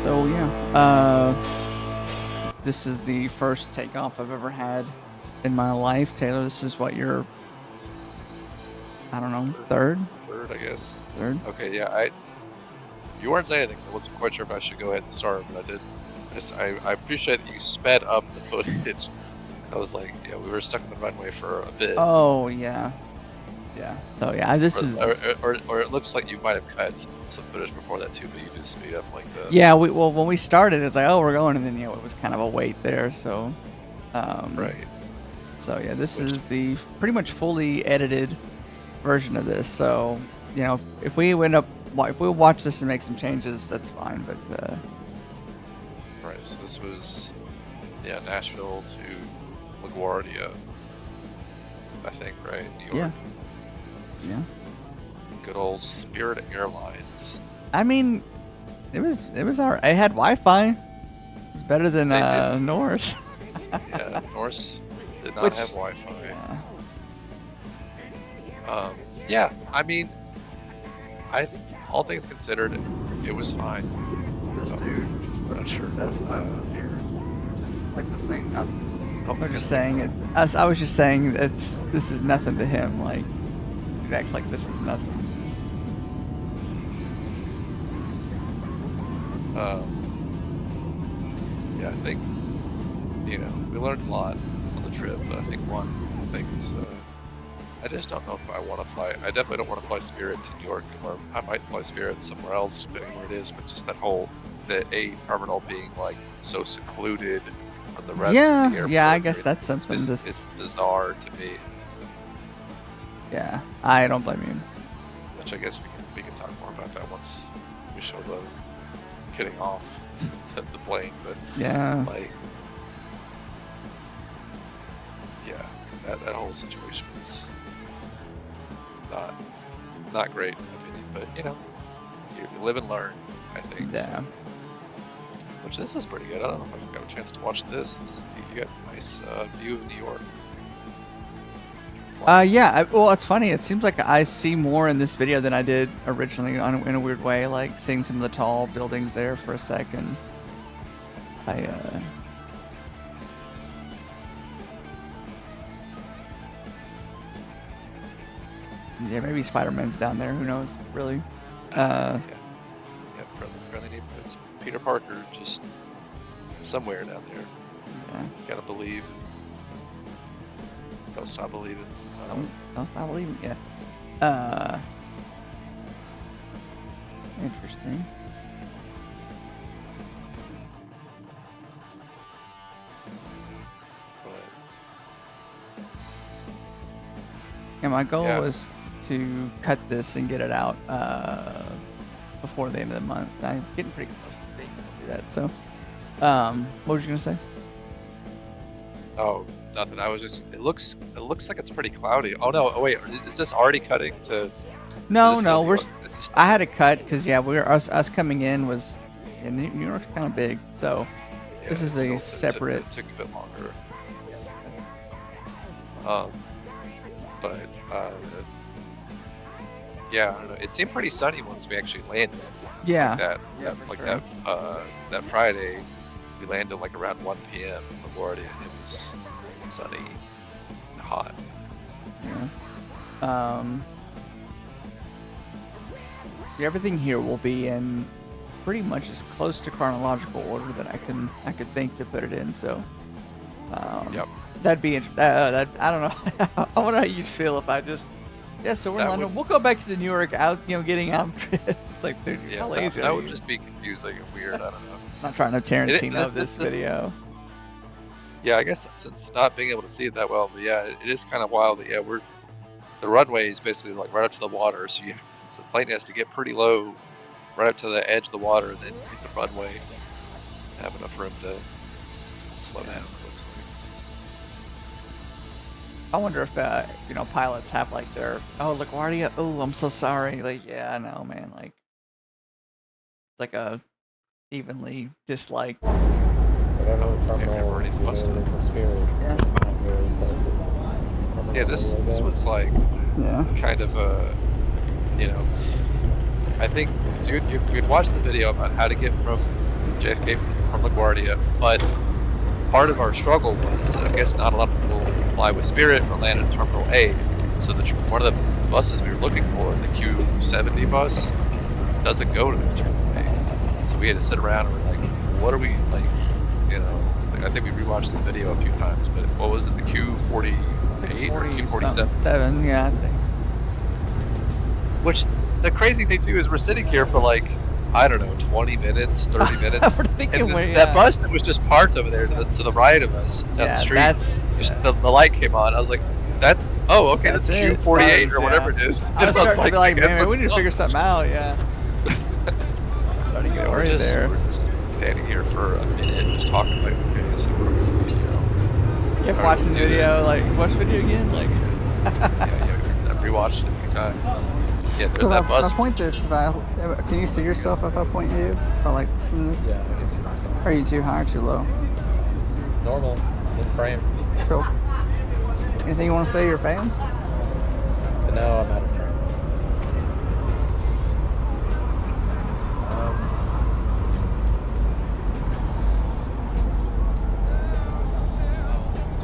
So yeah, this is the first takeoff I've ever had in my life. Taylor, this is what your, I don't know, third? Third, I guess. Third? Okay, yeah, you weren't saying anything, so I wasn't quite sure if I should go ahead and start, but I did. I appreciate that you sped up the footage. So I was like, yeah, we were stuck in the runway for a bit. Oh yeah, yeah. So yeah, this is. Or it looks like you might have cut some footage before that too, but you just speed up like the. Yeah, well when we started, it's like, oh, we're going, and then it was kind of a wait there. So, Right. So yeah, this is the pretty much fully edited version of this. So if we watch this and make some changes, that's fine. But Right. So this was, yeah, Nashville to LaGuardia, I think, right? New York. Yeah. Good old Spirit Airlines. I mean, it was alright. I had Wi-Fi. It was better than Norse. Yeah, Norse did not have Wi-Fi. Yeah, I mean, all things considered, it was fine. This dude just not sure. That's not here. Like the same nothing. I'm just saying it. I was just saying this is nothing to him. Like, he acts like this is nothing. Yeah, I think we learned a lot on the trip, but I think one thing is I just don't know if I want to fly. I definitely don't want to fly Spirit to New York, or I might fly Spirit somewhere else, depending where it is. But just the A terminal being like so secluded from the rest of the airport. Yeah, I guess that's something. It's bizarre to me. Yeah, I don't blame you. Which I guess we can talk more about that once we show the getting off the plane. But yeah, that whole situation was not great in my opinion. But you live and learn, I think. Yeah. So. Which this is pretty good. I don't know if I've got a chance to watch this. You got a nice view of New York. Yeah. Well, it's funny. It seems like I see more in this video than I did originally, in a weird way. Like seeing some of the tall buildings there for a second. Yeah, maybe Spider-Man's down there. Who knows? Really? Yeah, friendly neighborhoods. Peter Parker just somewhere down there. Yeah. Gotta believe. Don't stop believing. Don't stop believing. Yeah. Interesting. But yeah, my goal was to cut this and get it out before the end of the month. I'm getting pretty close to being able to do that. So, what was you gonna say? Oh, nothing. I was just. It looks like it's pretty cloudy. Oh no! Oh wait, is this already cutting to? No. I had to cut because us coming in was. Yeah, New York's kind of big, so this is a separate. It took a bit longer. But yeah, I don't know. It seemed pretty sunny once we actually landed. Yeah. That Friday, we landed like around 1 p.m. in LaGuardia, and it was sunny and hot. Yeah. Everything here will be in pretty much as close to chronological order that I could think to put it in. So. Yep. That'd be interesting. I don't know. I wonder how you'd feel if I just. Yeah, so we're in London. We'll go back to the New York getting out. It's like, dude, how lazy that are would you? just be confusing and weird. I don't know. Not trying to Tarantino this video. Yeah, I guess since not being able to see it that well, but yeah, it is kind of wild that the runway is basically like right up to the water, so the plane has to get pretty low, right up to the edge of the water, and then hit the runway, have enough room to slow down. I wonder if pilots have like their LaGuardia. Oh, I'm so sorry. Like, yeah, I know, man. Like, it's like a evenly disliked. Yeah, this was like kind of a, I think so you'd watch the video about how to get from JFK from LaGuardia, but part of our struggle was I guess not a lot of people fly with Spirit or land at Terminal A. So one of the buses we were looking for, the Q70 bus, doesn't go to Terminal A. So we had to sit around and we're like, what are we like? You know, like I think we rewatched the video a few times, but what was it, the Q48 or Q47? 7, yeah, I think. Which the crazy thing too is we're sitting here for like, I don't know, 20 minutes, 30 minutes. We're thinking and that bus that was just parked over there to the right of us down the street, the light came on. I was like, that's Q48 or whatever it is. I was starting to be like, man, we need to figure something out, yeah. Starting to get worried there. We're just standing here for a minute just talking like, okay, so we're, you know. Kept watching the video, like, watch the video again? Like, I rewatched it a few times. Yeah, So that bus. if I point this, can you see yourself if I point you? Or like from this? Yeah, I can see myself. Are you too high or too low? It's normal. Good frame. Cool. Anything you want to say to your fans? But no, I'm out of frame.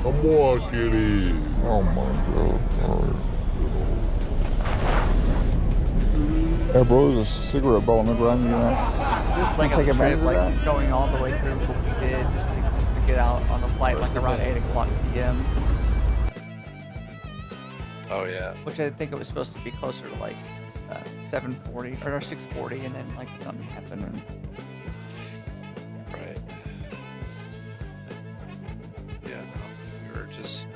Come on, kitty. Oh my god. Hey bro, there's a cigarette ball on the ground. You know? Just like Take a advantage trip, of like that? going all the way through what we did, just to get out on the flight like around 8 o'clock p.m. Oh yeah. Which I think it was supposed to be closer to like 7:40 or 6:40, and then like something happened. And Right. Yeah, no, we were just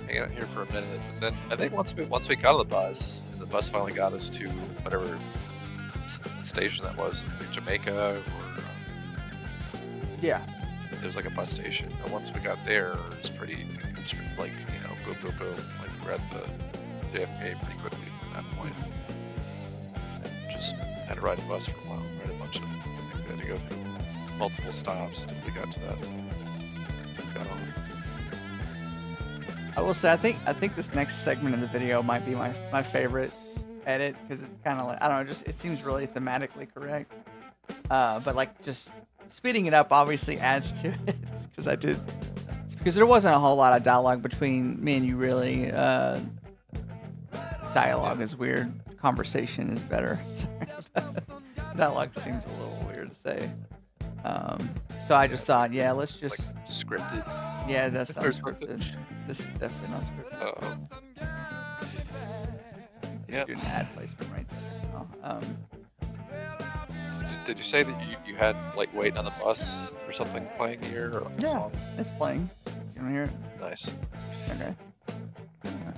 hanging out here for a minute, but then I think once we got on the bus, and the bus finally got us to whatever station that was, like Jamaica, or yeah, there was like a bus station. And once we got there, it was pretty like, you know, boom, boom, boom. Like we were at the JFK pretty quickly at that point. And just had to ride the bus for a while. Ride a bunch of. I think we had to go through multiple stops till we got to that. Got off. I will say I think this next segment of the video might be my favorite edit, because it's kind of like, I don't know, just it seems really thematically correct. But like just speeding it up obviously adds to it, because there wasn't a whole lot of dialogue between me and you really. Dialogue is weird. Conversation is better. Dialogue seems a little weird to say. So I just thought, yeah, let's just. It's like scripted. Yeah, that's Or unscripted. This is definitely not scripted. Yeah. Do an ad placement right there. Did you say that you had like waiting on the bus or something playing here, or like a Yeah, song? it's playing. You want to hear it? Nice. Okay. Yeah.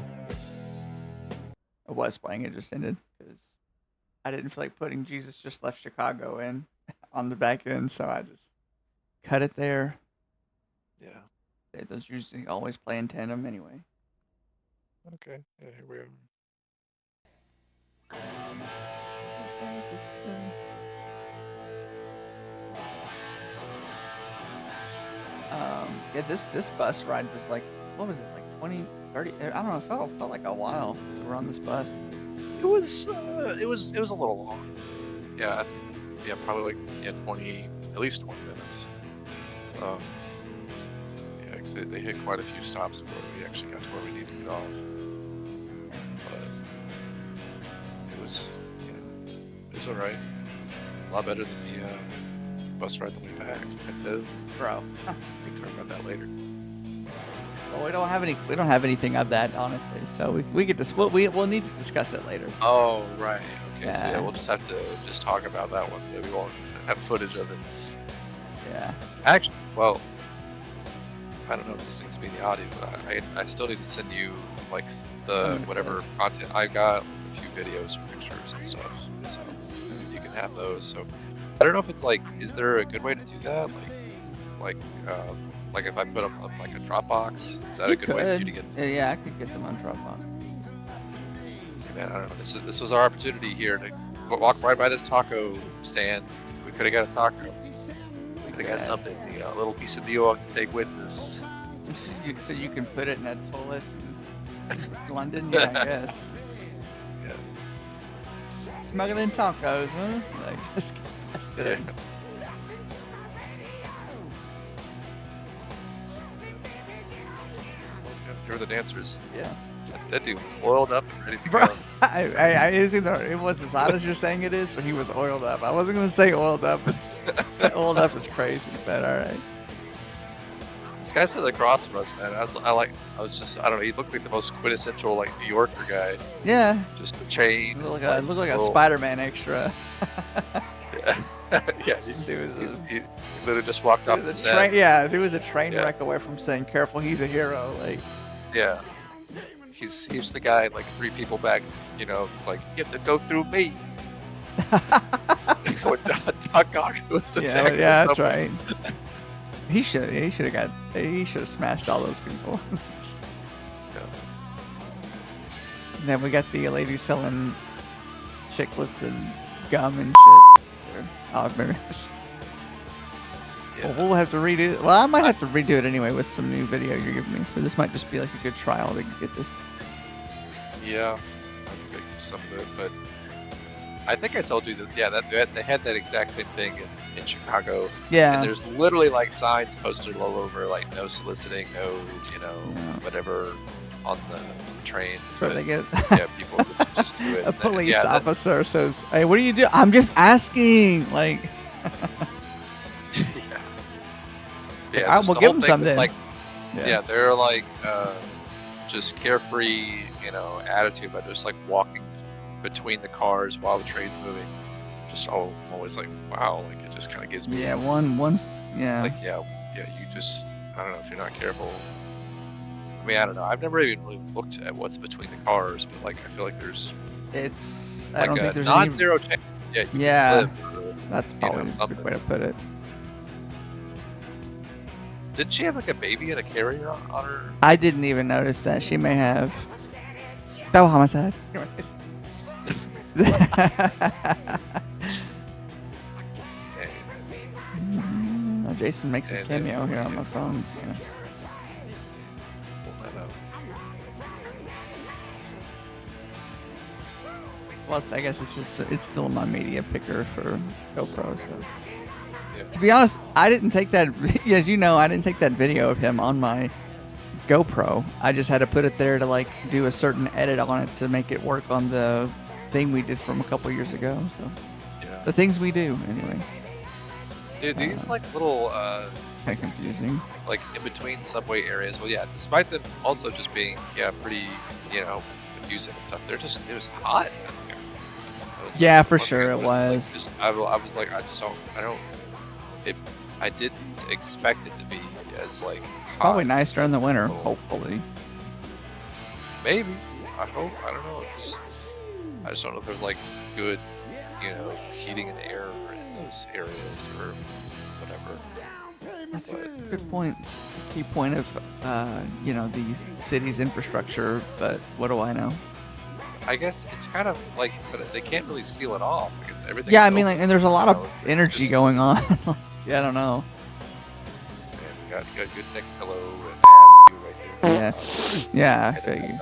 It was playing. It just ended because I didn't feel like putting Jesus Just Left Chicago in on the back end, so I just cut it there. Yeah. Those usually always play in tandem anyway. Okay. Yeah, here we are. Yeah, this bus ride was like, what was it, like 20, 30? I don't know. It felt like a while we were on this bus. It was a little long. Yeah, probably like 20, at least 20 minutes. Yeah, 'cause they hit quite a few stops before we actually got to where we needed to get off. But it was all right. A lot better than the bus ride the way back. Bro. We can talk about that later. Well, we don't have anything of that, honestly. So we could we'll need to discuss it later. Oh, right. Okay, so Yeah. we'll just have to just talk about that one. We won't have footage of it. Yeah. Actually, well, I don't know if this needs to be in the audio, but I still need to send you like the whatever content I got with a few videos, pictures, and stuff. So you can have those. So I don't know if it's like, is there a good way to do that? Like if I put them on like a Dropbox, is that a good way for you to get? Yeah, I could get them on Dropbox. See, man, I don't know. This was our opportunity here to walk right by this taco stand. We could have got a taco. We could have got something, a little piece of New York to take with us. So you can put it in a toilet in London? Yeah, I guess. Yeah. Smuggling tacos, huh? Like, just get past it. were the dancers. Yeah. That dude was oiled up and ready to Bro, go. it was as hot as you're saying it is, but he was oiled up. I wasn't gonna say oiled up, but oiled up is crazy. But all right. This guy sitting across from us, man. I don't know. He looked like the most quintessential like New Yorker guy. Yeah. Just a chain. Looked like a Spider-Man extra. Yeah. He literally just walked off the set. Dude was a train wreck away from saying, "Careful, he's a hero." Like. Yeah. He's the guy like 3 people back, like you have to go through me. When Doc Ock was attacking. Yeah, that's right. He should have smashed all those people. Yeah. And then we got the lady selling chiclets and gum and shit. Oh, maybe. Yeah. Well, we'll have to redo it. Well, I might have to redo it anyway with some new video you're giving me. So this might just be like a good trial to get this. Yeah, let's get some of it. But I think I told you that. Yeah, that they had that exact same thing in Chicago. Yeah. And there's literally like signs posted all over, like no soliciting, no, whatever on the train. So they get. Yeah, people would just do it. A police officer says, "Hey, what do you do?" I'm just asking. Like. Yeah, I will give them something. Like, they're like just carefree, attitude, but just like walking between the cars while the train's moving. Just always like, wow, like it just kind of gives me. Yeah, Like you just, I don't know if you're not careful. I mean, I don't know. I've never even really looked at what's between the cars, but like I feel like there's. It's. Like I don't think there's non-zero chance. Yeah. You can slip or, that's probably a good way to put it. Did she have like a baby in a carrier on her? I didn't even notice that. She may have. No homicide. Jason makes his cameo here on my phone. Yeah. Well, I guess it's still my media picker for GoPro. So. Yeah. To be honest, I didn't take that. As you know, I didn't take that video of him on my GoPro. I just had to put it there to like do a certain edit on it to make it work on the thing we did from a couple years ago. So the things we do anyway. Dude, these like little kind of confusing. Like in between subway areas. Well, yeah, despite them also just being pretty confusing and stuff. It was hot. Yeah, for sure it was. I was like, I didn't expect it to be as like hot. Probably nice during the winter, hopefully. Maybe. I hope. I don't know. I just don't know if there's like good, heating and air in those areas or whatever. That's a good point. Key point of the city's infrastructure, but what do I know? I guess it's kind of like, but they can't really seal it off. Like it's everything. Yeah, I mean, like, and there's a lot of energy going on. Yeah, I don't know. You got good neck pillow and ass view right there. Yeah, I feel you.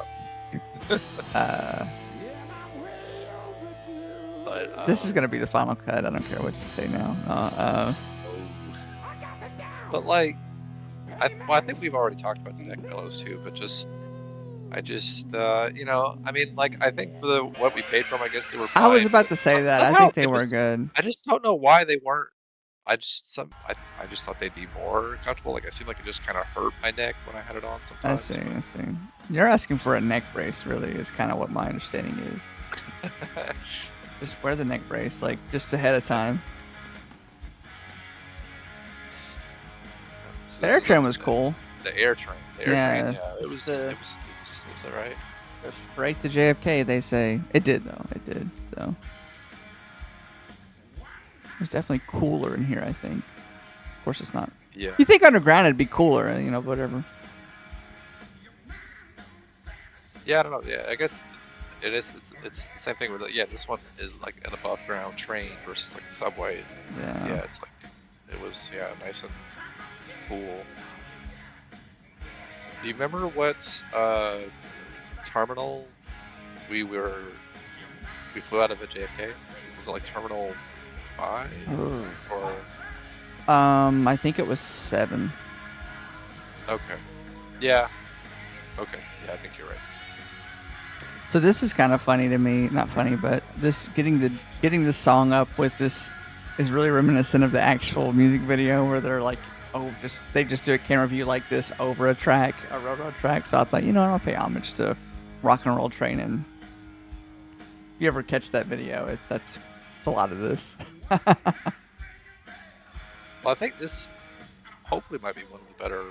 But this is gonna be the final cut. I don't care what you say now. But like, I think we've already talked about the neck pillows too. But I mean, like, I think for what we paid for them, I guess they were fine. I was about to say that. I think they were good. I just don't know why they weren't. I just thought they'd be more comfortable. Like, it seemed like it just kind of hurt my neck when I had it on sometimes. I see. You're asking for a neck brace, really, is kind of what my understanding is. Just wear the neck brace, like, just ahead of time. The air train was cool. The air train. Yeah, it was that right? Straight to JFK, they say. It did, though. It did, so. It was definitely cooler in here, I think. Of course, it's not. Yeah. You think underground it'd be cooler, whatever. Yeah, I don't know. Yeah, I guess it is. It's the same thing with this one is like an above ground train versus like a subway. Yeah. Yeah, it's like it was nice and cool. Do you remember what terminal we flew out of at JFK? Was it like Terminal 5 or? I think it was 7. Okay. Yeah. Okay. Yeah, I think you're right. So this is kind of funny to me. Not funny, but this getting this song up with this is really reminiscent of the actual music video where they're like, they just do a camera view like this over a railroad track. So I thought, I'll pay homage to Rock and Roll Train. And if you ever catch that video, it's a lot of this. Well, I think this hopefully might be one of the better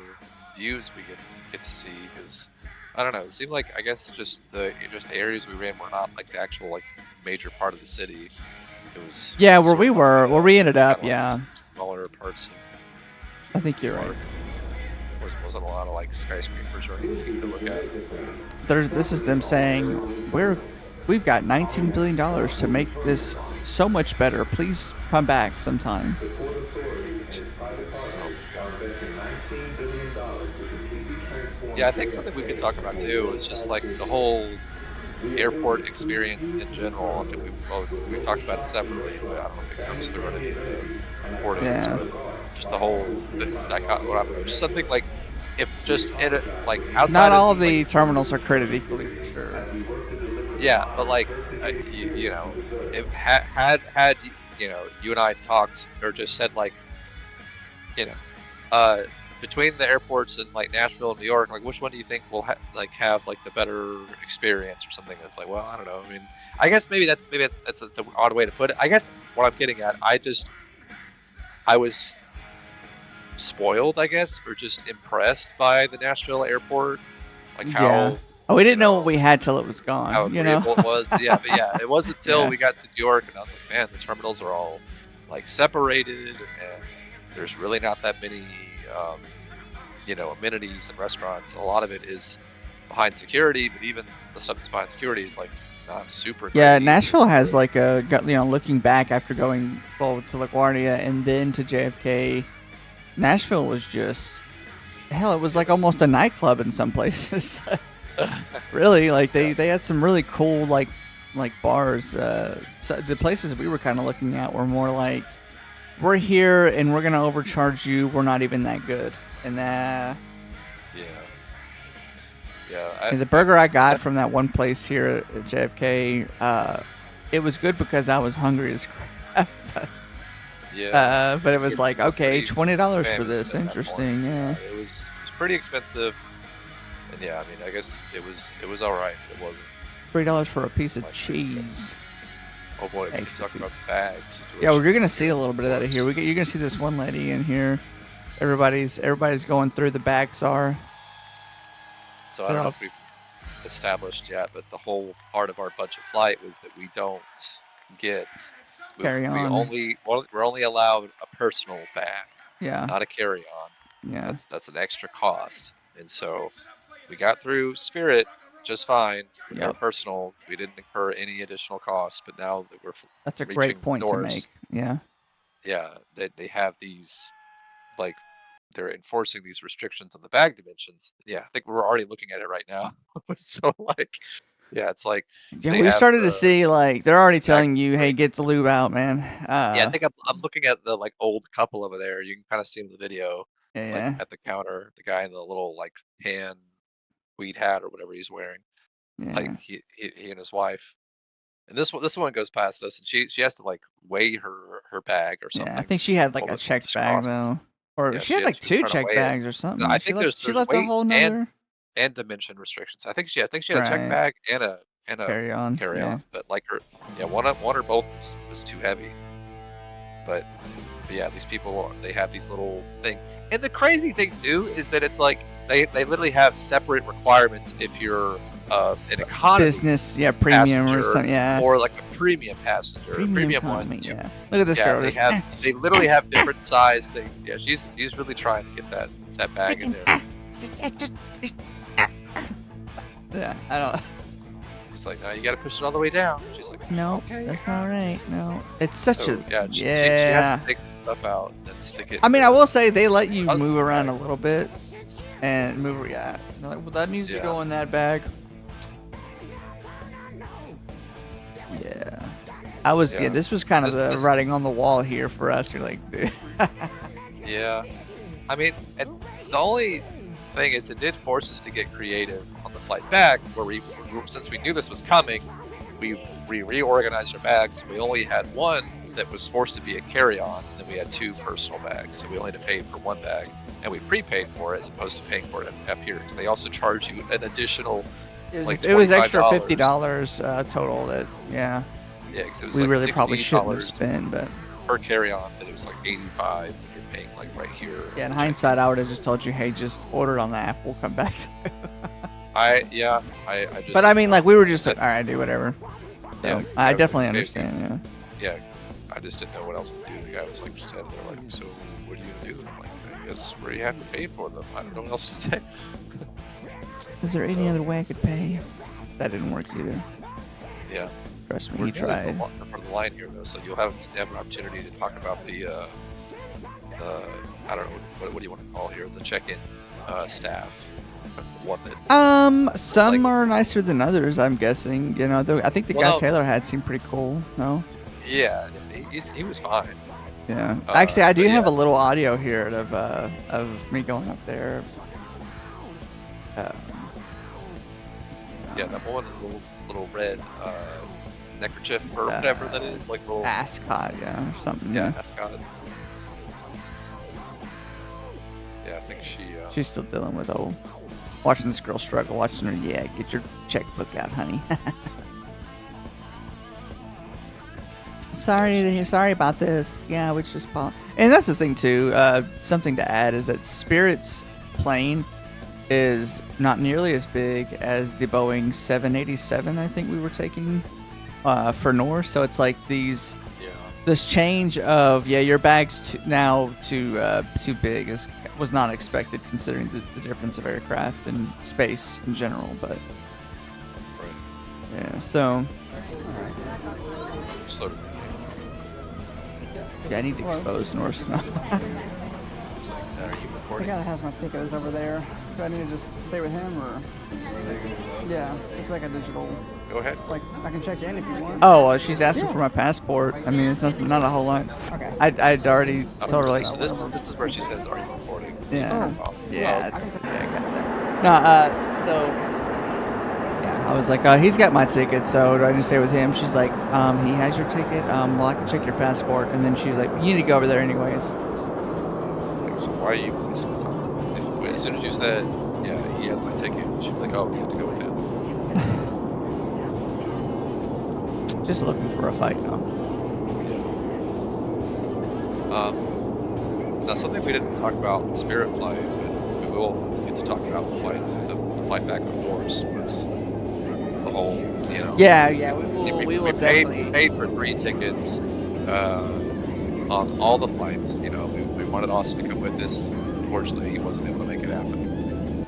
views we get to see, because I don't know. It seemed like, I guess, just the areas we ran were not like the actual like major part of the city. It was where we ended up, like smaller parts. I think you're right. Wasn't a lot of like skyscrapers or anything to look at. This is them saying we've got $19 billion to make this so much better. Please come back sometime. Yeah, I think something we could talk about too is just like the whole airport experience in general. I think we talked about it separately, but I don't know if it comes through in any of the recordings. Yeah. But just the whole just something like if just in it, like outside. Not all of the terminals are created equally, for sure. Yeah, but like if had you and I talked or just said like between the airports in like Nashville and New York, like which one do you think will have like the better experience or something? That's like, well, I don't know. I mean, I guess maybe that's an odd way to put it. I guess what I'm getting at, I was spoiled, I guess, or just impressed by the Nashville airport, like how. Yeah. Oh, we didn't know what we had till it was gone. How agreeable it was. Yeah, but yeah, it wasn't until Yeah. we got to New York and I was like, man, the terminals are all like separated and there's really not that many amenities and restaurants. A lot of it is behind security, but even the stuff that's behind security is like not super Yeah, great. Nashville has like looking back after going to LaGuardia and then to JFK, Nashville was just it was like almost a nightclub in some places. Really, like they had some really cool like bars. So the places we were kind of looking at were more like, we're here and we're gonna overcharge you. We're not even that good. And the burger I got from that one place here at JFK, it was good because I was hungry as crap. Yeah. But it was like, okay, $20 for this. at that Interesting, point. yeah. It was pretty expensive. And yeah, I mean, I guess it was all right. It wasn't. $3 for a piece of Like, cheese. Oh boy, we can Extra talk about piece. the bag situation. Yeah, we're gonna see a little bit of that here. You're gonna see this one lady in here. Everybody's going through the back czar. So I don't know if we've established yet, but the whole part of our budget flight was that we don't get Carry on. We're only allowed a personal bag, Yeah. not a carry-on. Yeah. That's an extra cost, and so we got through Spirit just fine with our Yep. personal. We didn't incur any additional costs, but now that we're That's a reaching great point north, to make. Yeah. yeah, they have these like they're enforcing these restrictions on the bag dimensions. Yeah, I think we're already looking at it right now. So like, yeah, it's like Yeah, they we have started to the- see like they're already telling you, hey, get the lube out, man. yeah, I think I'm looking at the like old couple over there. You can kind of see them in the video, yeah. like at the counter, the guy in the little like tan tweed hat or whatever he's wearing. Yeah. Like he and his wife. And this one goes past us, and she has to like weigh her bag or something. Yeah, I think she had like Hold a on, checked just bag process. though, or Yeah, she had she like was two trying to checked weigh it. bags or something. I She think left, there's she left a weight whole nother and dimension restrictions. I think she had a check Right. bag and a carry on. carry Yeah. on, but like one or both was too heavy. But yeah, these people they have these little thing, and the crazy thing too is that it's like they literally have separate requirements if you're an economy Business, yeah, premium or passenger something, yeah. or like a premium passenger, premium economy, one. yeah. Look at this Yeah, girl. they just, they literally have different size things. Yeah, she's really trying to get that bag in there. yeah, I don't. She's like, no, you got to push it all the way down. She's like, No, okay. that's not right. No, it's such So, a yeah. She yeah. has to take stuff out and then stick it. I mean, I will say they let you I was- move around a little bit and move. Yeah, they're like, well, that needs to Yeah. go in that bag. Yeah, I was. Yeah, Yeah. this was kind of This- the writing on the wall here for us. You're like, dude. Yeah, I mean, and the only thing is, it did force us to get creative flight back, since we knew this was coming, we reorganized our bags. We only had one that was forced to be a carry-on, and then we had 2 personal bags. So we only had to pay for 1 bag, and we prepaid for it as opposed to paying for it up here, because they also charge you an additional It was extra $25. $50 total. Yeah, because it was we like really probably shouldn't have $60 spent, but per carry-on. That it was like 85, and you're paying like right here. yeah. In hindsight, I would have just told you, hey, just order it on the app. We'll come back. I just. But I mean, like, we were just like, all right, do whatever. So Yeah, 'cause I was definitely like, understand. Yeah. Yeah, I just didn't know what else to do. The guy was like standing there like, so what are you gonna do? And I'm like, I guess where you have to pay for them. I don't know what else to say. Is there any other way I could pay? That didn't work either. Yeah. Trust me, We're he tried. for the line here though, so you'll have an opportunity to talk about the I don't know what do you want to call here, the check-in staff. One that Some like- are nicer than others. I'm guessing. You know, I think the guy Well, Taylor had seemed pretty cool. No. yeah, he was fine. Yeah. Actually, I do but have yeah. a little audio here of me going up there. Yeah, that one little red neckerchief or whatever that is, like little Ascot, yeah, or something. yeah, Yeah. ascot. Yeah, I think She's still dealing with watching this girl struggle, watching her. Yeah, get your checkbook out, honey. Sorry about this. Yeah, which just and that's the thing too. Something to add is that Spirit's plane is not nearly as big as the Boeing 787. I think we were taking for North. So it's like this change of your bag's now too big was not expected considering the difference of aircraft and space in general. But yeah, so I need to expose North Snow. are you The recording? guy that has my ticket is over there. Do I need to just stay with him or? Yeah, it's like a digital. Go ahead. Like I can check in if you want. Oh, well, she's asking for my passport. I mean, it's not a whole lot. Okay. I'd already told her like. So this is where she says, "Are you recording?" Yeah. It's her off. Yeah. I can take Yeah, I got it there. No, so yeah, I was like, he's got my ticket, so do I just stay with him? She's like, he has your ticket. Well, I can check your passport, and then she's like, you need to go over there anyways. Like, so why are you wasting time? As soon as you said, "Yeah, he has my ticket," she'd be like, "Oh, you have to go with him." Just looking for a fight now. Now something we didn't talk about in Spirit flight, but we will get to talk about the flight back on Norse was the whole, Yeah, we will definitely. paid for 3 tickets on all the flights. We wanted Austin to come with us. Unfortunately, he wasn't able to make it happen.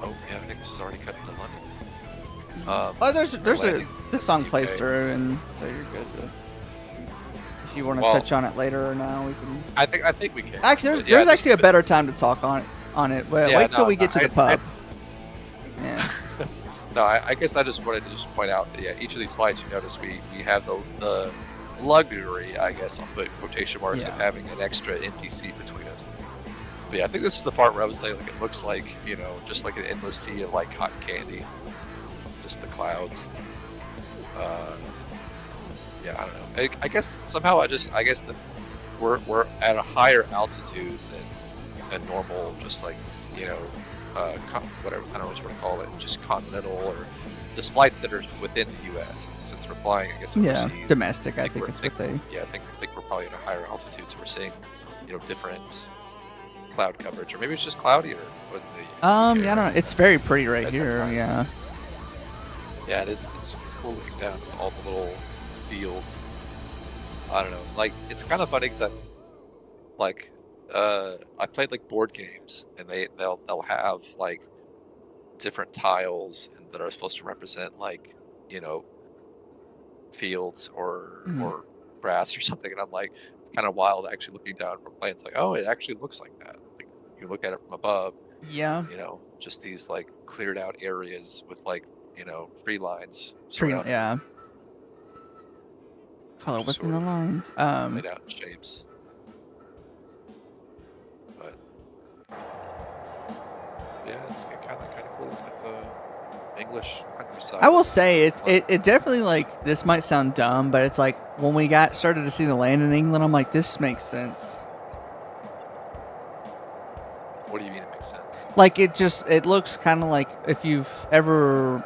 Oh yeah, I think this is already cut into London. This song UK. plays through, and so you're good. If you want to Well, touch on it later or now, we can. I think we can. Actually, But yeah, there's actually a better time to talk on it. Well, Yeah, wait till no, we get to the pub. Yeah. No, I guess I just wanted to point out that each of these flights, you notice we have the luxury, I guess I'll put quotation marks, of having an extra empty seat between us. But yeah, I think this is the part where I was saying like it looks like just like an endless sea of like cotton candy, just the clouds. I don't know. I guess somehow I guess that we're at a higher altitude than a normal, just like whatever, I don't know what you want to call it, just continental or just flights that are within the U.S. Since we're flying, I guess overseas. Yeah, domestic. I think it's what they. Yeah, I think we're probably at a higher altitude, so we're seeing different cloud coverage, or maybe it's just cloudier. I don't know. It's very pretty right here. Yeah. Yeah, it is. It's cool looking down at all the little fields. I don't know. Like, it's kind of funny because I played like board games, and they'll have like different tiles that are supposed to represent like fields or grass or something, and I'm like, it's kind of wild actually looking down from planes. Like, oh, it actually looks like that. Like, you look at it from above. Yeah. Just these like cleared out areas with like tree lines. Yeah. Color within the lines. Laid out in shapes. But yeah, it's kind of cool looking at English countryside. I will say it definitely, like, this might sound dumb, but it's like when we started to see the land in England, I'm like, this makes sense. What do you mean it makes sense? Like, it looks kind of like if you've ever,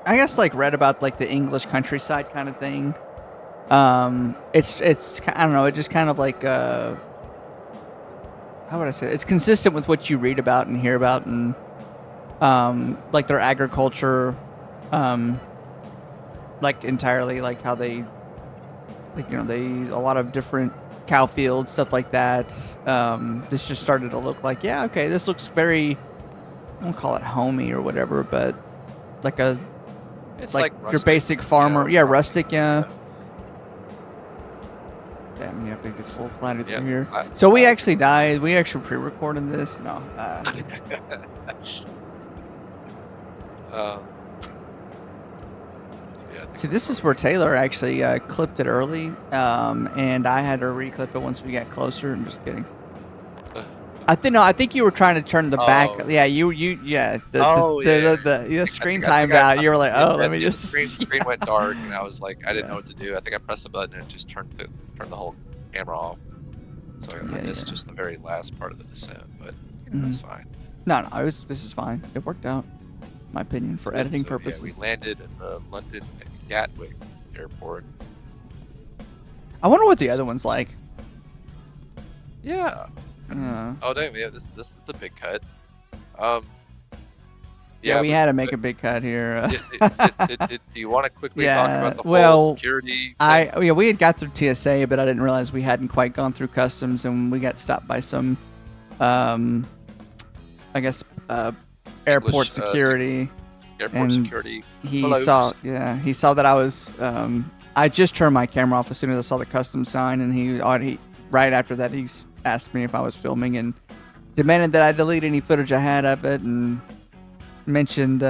I guess, like, read about like the English countryside kind of thing. It's I don't know, it just kind of like how would I say it? It's consistent with what you read about and hear about, and like their agriculture, like entirely like how they, like, you know, they a lot of different cow fields, stuff like that. This just started to look like, yeah, okay, this looks very, I won't call it homey or whatever, but like It's like rustic, your basic farmer, you know, rustic, yeah. Damn, yeah, it gets a little cloudy through here. I- So we I- actually died. We actually pre-recorded this. No. Um, yeah, See, this is where Taylor actually clipped it early, and I had to reclip it once we got closer. I'm just kidding. I think you were trying to turn the back. Oh. Yeah, yeah. The screen I timed think I- out. You were like, oh, let me the just. screen went dark, and I was like, I didn't know what to do. I think I pressed a button and it just turned the whole camera off. So I missed just the very last part of the descent, but that's fine. No, this is fine. It worked out, in my opinion, for editing purposes. Yeah, we landed at the London Gatwick Airport. I wonder what the other one's like. Yeah. Yeah. Oh damn! Yeah, this is a big cut. Yeah, we had to make a big cut here. Do you want to quickly Yeah, talk about the whole well, security? We had got through TSA, but I didn't realize we hadn't quite gone through customs, and we got stopped by some, I guess, airport English, security. Airport and security. He Hellos. he saw that I was. I just turned my camera off as soon as I saw the customs sign, and he right after that he asked me if I was filming and demanded that I delete any footage I had of it, and mentioned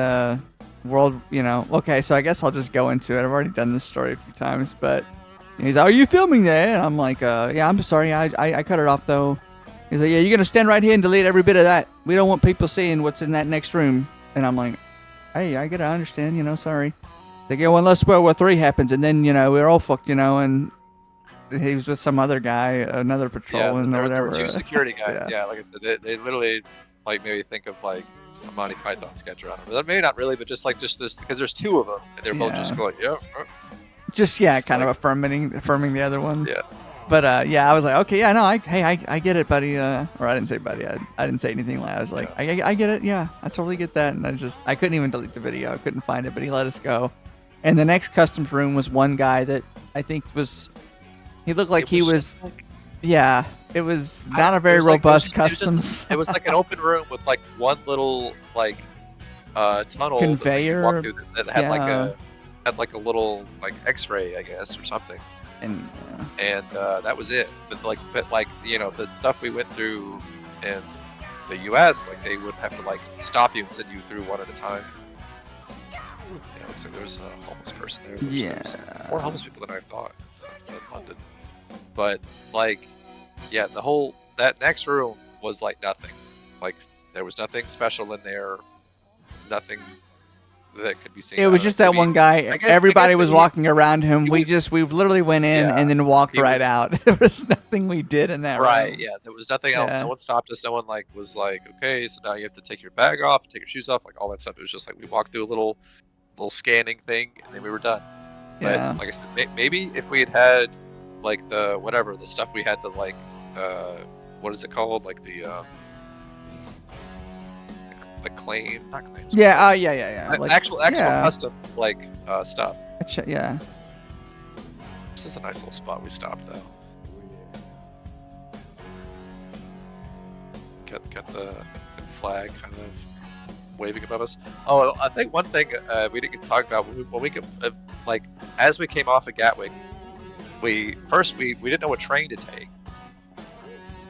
world. You know, okay, so I guess I'll just go into it. I've already done this story a few times, but he's like, "Are you filming that?" And I'm like, "Yeah, I'm sorry, I cut it off though." He's like, "Yeah, you're gonna stand right here and delete every bit of that. We don't want people seeing what's in that next room." And I'm like, "Hey, I get it, I understand, you know, sorry." They go, unless World War III happens, and then, you know, we're all fucked, you know, and he was with some other guy, another patrolman or there whatever. were two security guys. Yeah. Yeah, like I said, they literally like maybe think of like a Monty Python sketch around them. Maybe not really, but just this because there's two of them, and they're both just going, yeah. Just kind of affirming the other one. Yeah. But I was like, okay, yeah, no, I get it, buddy. Or I didn't say buddy. I didn't say anything. I was like, I get it. Yeah, I totally get that. And I couldn't even delete the video. I couldn't find it, but he let us go. And the next customs room was one guy that I think he looked like he was. Yeah, it was not a very robust customs. It was like an open room with like one little like tunnel conveyor that had like a little like X-ray, I guess, or something. And that was it. But like you know, the stuff we went through in the U.S., like they would have to like stop you and send you through one at a time. Yeah, looks like there was a homeless person there. There's more homeless people than I thought in London. But like, yeah, that next room was like nothing. Like there was nothing special in there. Nothing that could be seen. It was just that one guy. Everybody was walking around him. We literally went in and then walked right out. There was nothing we did in that room. Right, yeah. There was nothing else. No one stopped us. No one was like, okay, so now you have to take your bag off, take your shoes off, like all that stuff. It was just like we walked through a little scanning thing and then we were done. But like I said, maybe if we had like the stuff we had to like what is it called? Like the claim, not claims. Yeah, yeah. Like, actual customs like stuff. Yeah. This is a nice little spot we stopped though. Got the flag kind of waving above us. Oh, I think one thing we didn't talk about when we like as we came off of Gatwick, we didn't know what train to take.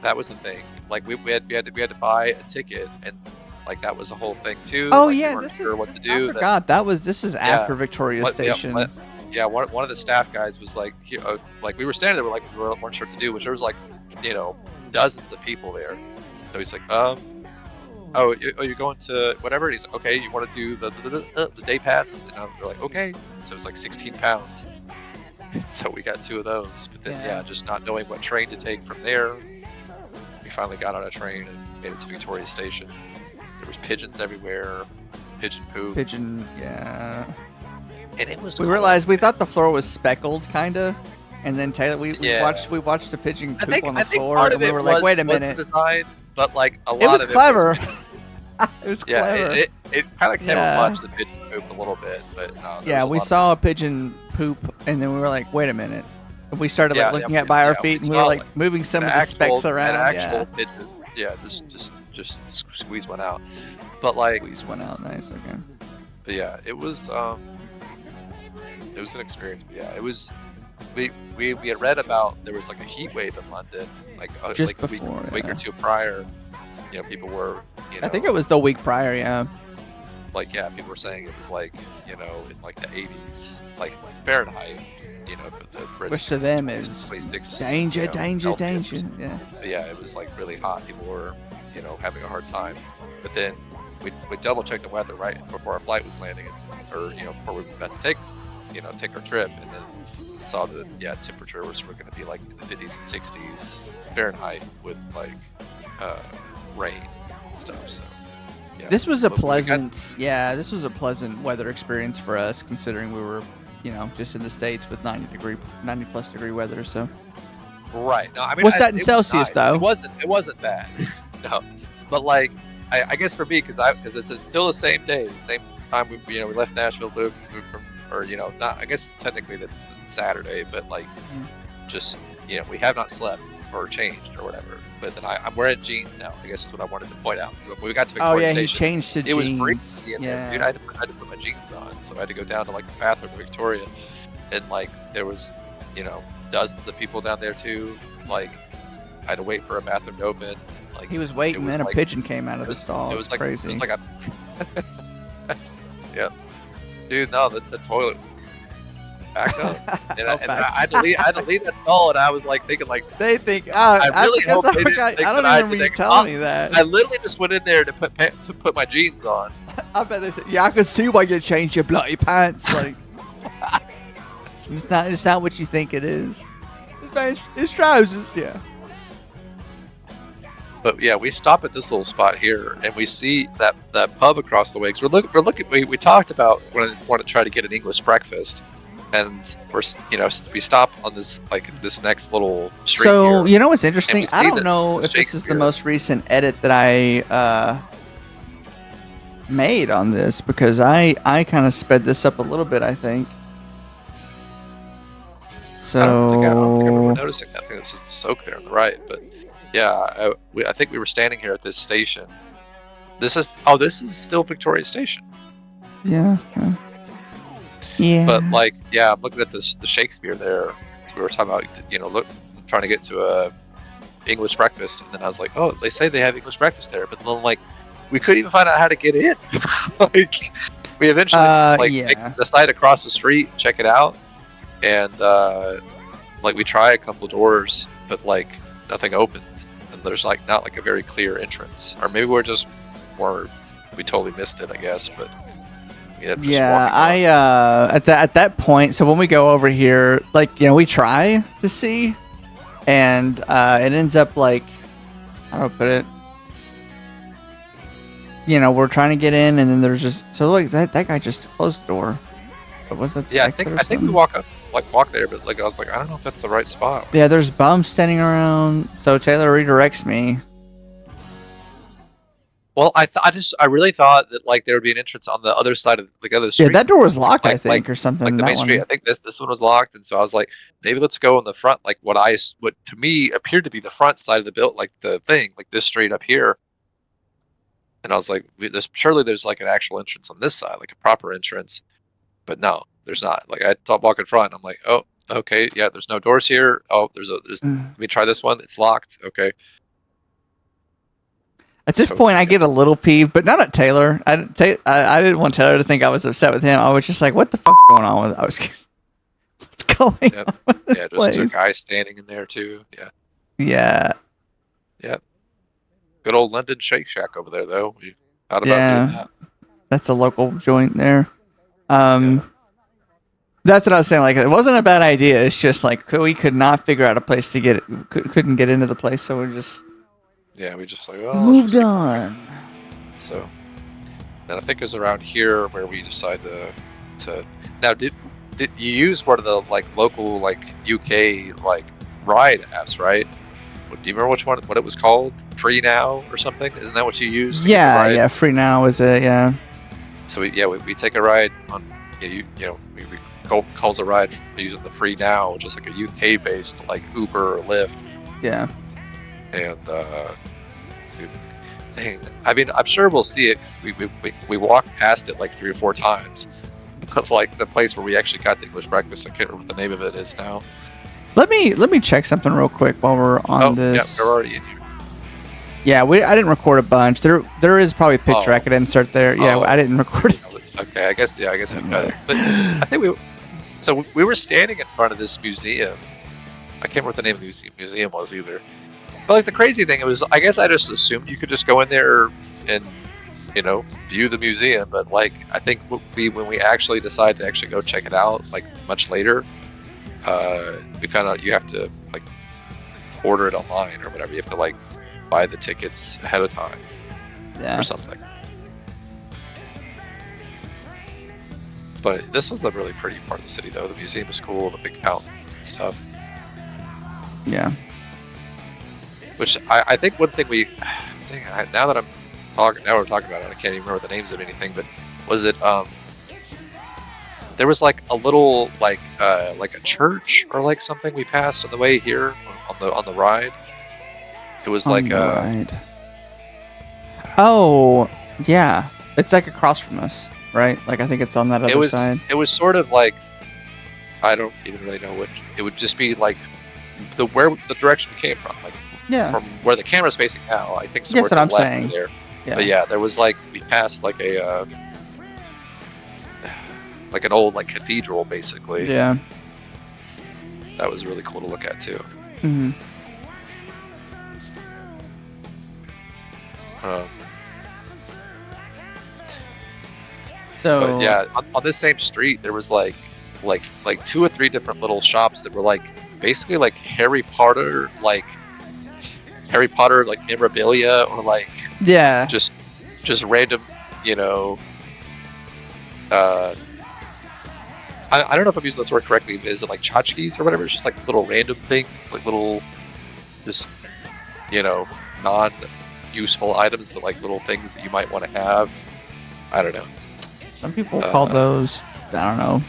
That was the thing. Like we had to buy a ticket, and like that was a whole thing too. Oh like, yeah, we weren't sure what to do. I forgot this is after Victoria Station. Yeah, one of the staff guys was like, like we were standing there, we weren't sure what to do, which there was like, you know, dozens of people there. So he's like, you're going to whatever. And he's like, okay, you want to do the day pass? And we're like, okay. So it was like 16 pounds. And so we got 2 of those. But then, yeah, just not knowing what train to take from there, we finally got on a train and made it to Victoria Station. There was pigeons everywhere, pigeon poop. Yeah. And it was. We cold. realized we thought the floor was speckled, kind of. And then Taylor, we Yeah. watched the pigeon poop on the I think floor, part and of we it were like, wait a was minute. the design, but like a lot It was of clever. it was It was yeah, clever. it kind of camouflaged the pigeon poop a little bit, but no. Yeah, we saw a pigeon poop, and then we were like, wait a minute. And we started like looking at by our feet, and we were like moving some of the specks around. An actual pigeon. Yeah, just squeeze one out. But like squeeze one out, nice, okay. But yeah, it was an experience. But yeah, it was. We had read about there was like a heat wave in London, like just like before, a week or 2 prior. You know, people were. I think it was the week prior, yeah. Like people were saying it was like in like the 80s, like Fahrenheit. For the Brits, which to them is 26, danger. Yeah. But yeah, it was like really hot. People were having a hard time. But then we double checked the weather right before our flight was landing, or before we were about to take our trip, and then saw that temperatures were going to be like in the 50s and 60s Fahrenheit with like rain and stuff. So yeah, this was a pleasant weather experience for us, considering we were just in the States with 90 plus degree weather. So right. No, I mean, what's that in Celsius though? It wasn't bad. No, but like I guess for me, because it's still the same day, the same time we left Nashville to move from, or not. I guess technically the Saturday, but like just we have not slept or changed or whatever. But then I'm wearing jeans now. I guess is what I wanted to point out, because when we got to Victoria Station, he changed to jeans. It was breezy in there, dude. I had to put my jeans on, so I had to go down to like the bathroom in Victoria, and like there was dozens of people down there too. Like I had to wait for a bathroom to open. And, like he was waiting, then a pigeon came out of the stall. It was like crazy. It was like a yeah, dude. No, the toilet was backed up, and I had to leave that stall, and I was like thinking like they think. I really hope they didn't think I don't that remember you telling me that. I literally just went in there to put my jeans on. I bet they said, "Yeah, I can see why you changed your bloody pants." Like it's not what you think it is. It's trousers, yeah. But yeah, we stop at this little spot here, and we see that pub across the way. Cause we're looking. We talked about when I want to try to get an English breakfast, and we stop on this next little street. So here, what's interesting? I don't know if this is the most recent edit that I made on this, because I kind of sped this up a little bit, I think. So I don't think I remember noticing that. I think this is the soak there on the right, but. Yeah, I think we were standing here at this station. This is still Victoria Station. Yeah. Yeah. But like, I'm looking at the Shakespeare there. So we were talking about, trying to get to a English breakfast, and then I was like, oh, they say they have English breakfast there, but then like, we couldn't even find out how to get in. Like, we eventually decide to cross the street, check it out, and we try a couple doors, but like. Nothing opens, and there's like not like a very clear entrance, or maybe we totally missed it, I guess. But at that point, so when we go over here, we try to see, and it ends up like, how do I put it? We're trying to get in, and then there's just that guy just closed the door. But was that? Yeah, I think we walk there, but I was like, I don't know if that's the right spot. Yeah, there's bums standing around, so Taylor redirects me. Well, I really thought that there would be an entrance on the other side of the other street. Yeah, that door was locked, I think, or something. Like the main street, I think this one was locked, and so I was like, maybe let's go in the front, what to me appeared to be the front side of the build, this street up here. And I was like, surely there's an actual entrance on this side, a proper entrance. But no, there's not. I thought walk in front. I'm like, oh, okay, yeah. There's no doors here. Oh, let me try this one. It's locked. Okay. At this point, I get a little peeved, but not at Taylor. I didn't want Taylor to think I was upset with him. I was just like, what the fuck's going on with? What's going on? With just a guy standing in there too. Yeah. Yeah. Yep. Good old London Shake Shack over there, though. We thought about doing Yeah, that. that's a local joint there. That's what I was saying. Like, it wasn't a bad idea. It's just like we could not figure out a place to get it. Couldn't get into the place, so we just We just like, well, let's moved just keep on. walking. So, then I think it was around here where we decided to. Now, did you use one of the like local like UK like ride apps, right? Do you remember which one? What it was called? Free Now or something? Isn't that what you used? To get the ride? Yeah. Free Now is it? Yeah. So we take a ride on. We calls a ride using the Free Now, which is like a UK based like Uber or Lyft. Yeah. And dang, I mean, I'm sure we'll see it because we walked past it like 3 or 4 times. But like the place where we actually got the English breakfast, I can't remember what the name of it is now. Let me check something real quick while we're on this. Yeah, we're already in here. Yeah, I didn't record a bunch. There is probably a picture I could insert there. Yeah, I didn't record it. Okay, I guess we got it. But I think we were standing in front of this museum. I can't remember what the name of the museum was either. But like the crazy thing, it was, I guess I just assumed you could just go in there and view the museum. But like I think when we actually decided to actually go check it out, like much later, we found out you have to like order it online or whatever. You have to like buy the tickets ahead of time or something. But this was a really pretty part of the city, though. The museum was cool, the big fountain and stuff. Yeah. Which I think one thing now we're talking about it, I can't even remember the names of anything, but was it, there was like a little, like a church or like something we passed on the way here on the ride. It was like ride. Oh, yeah. It's like across from us, right? Like I think it's on that other side. It was sort of like, I don't even really know which. It would just be like the direction we came from, like from where the camera's facing now. I think somewhere to the left there. Yeah. But yeah, there was like we passed like a like an old like cathedral basically. Yeah. That was really cool to look at too. Mm-hmm. But yeah, on this same street there was like 2 or 3 different little shops that were like basically like Harry Potter like memorabilia or like just random I don't know if I'm using this word correctly. Is it like tchotchkes or whatever? It's just like little random things, like little just non-useful items, but like little things that you might want to have. I don't know. Some people call those, I don't know,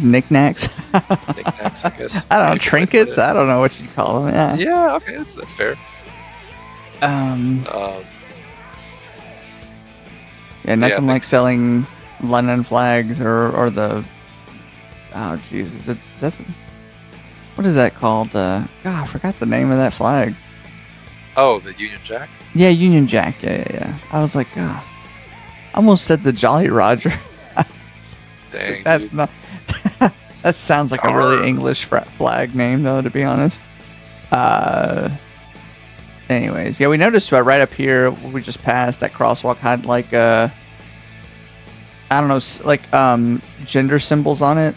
knickknacks. Knickknacks, I guess. I don't know, trinkets. I don't know what you call them. Yeah. Yeah. Okay, that's fair. Nothing like selling London flags or the. Oh Jesus! What is that called? God, I forgot the name of that flag. Oh, the Union Jack. Yeah, Union Jack. Yeah. I was like, I almost said the Jolly Roger. Dang, that's dude. not. That sounds like a really English flag name, though. To be honest. Anyways, yeah, we noticed right up here we just passed that crosswalk had like I don't know, like gender symbols on it.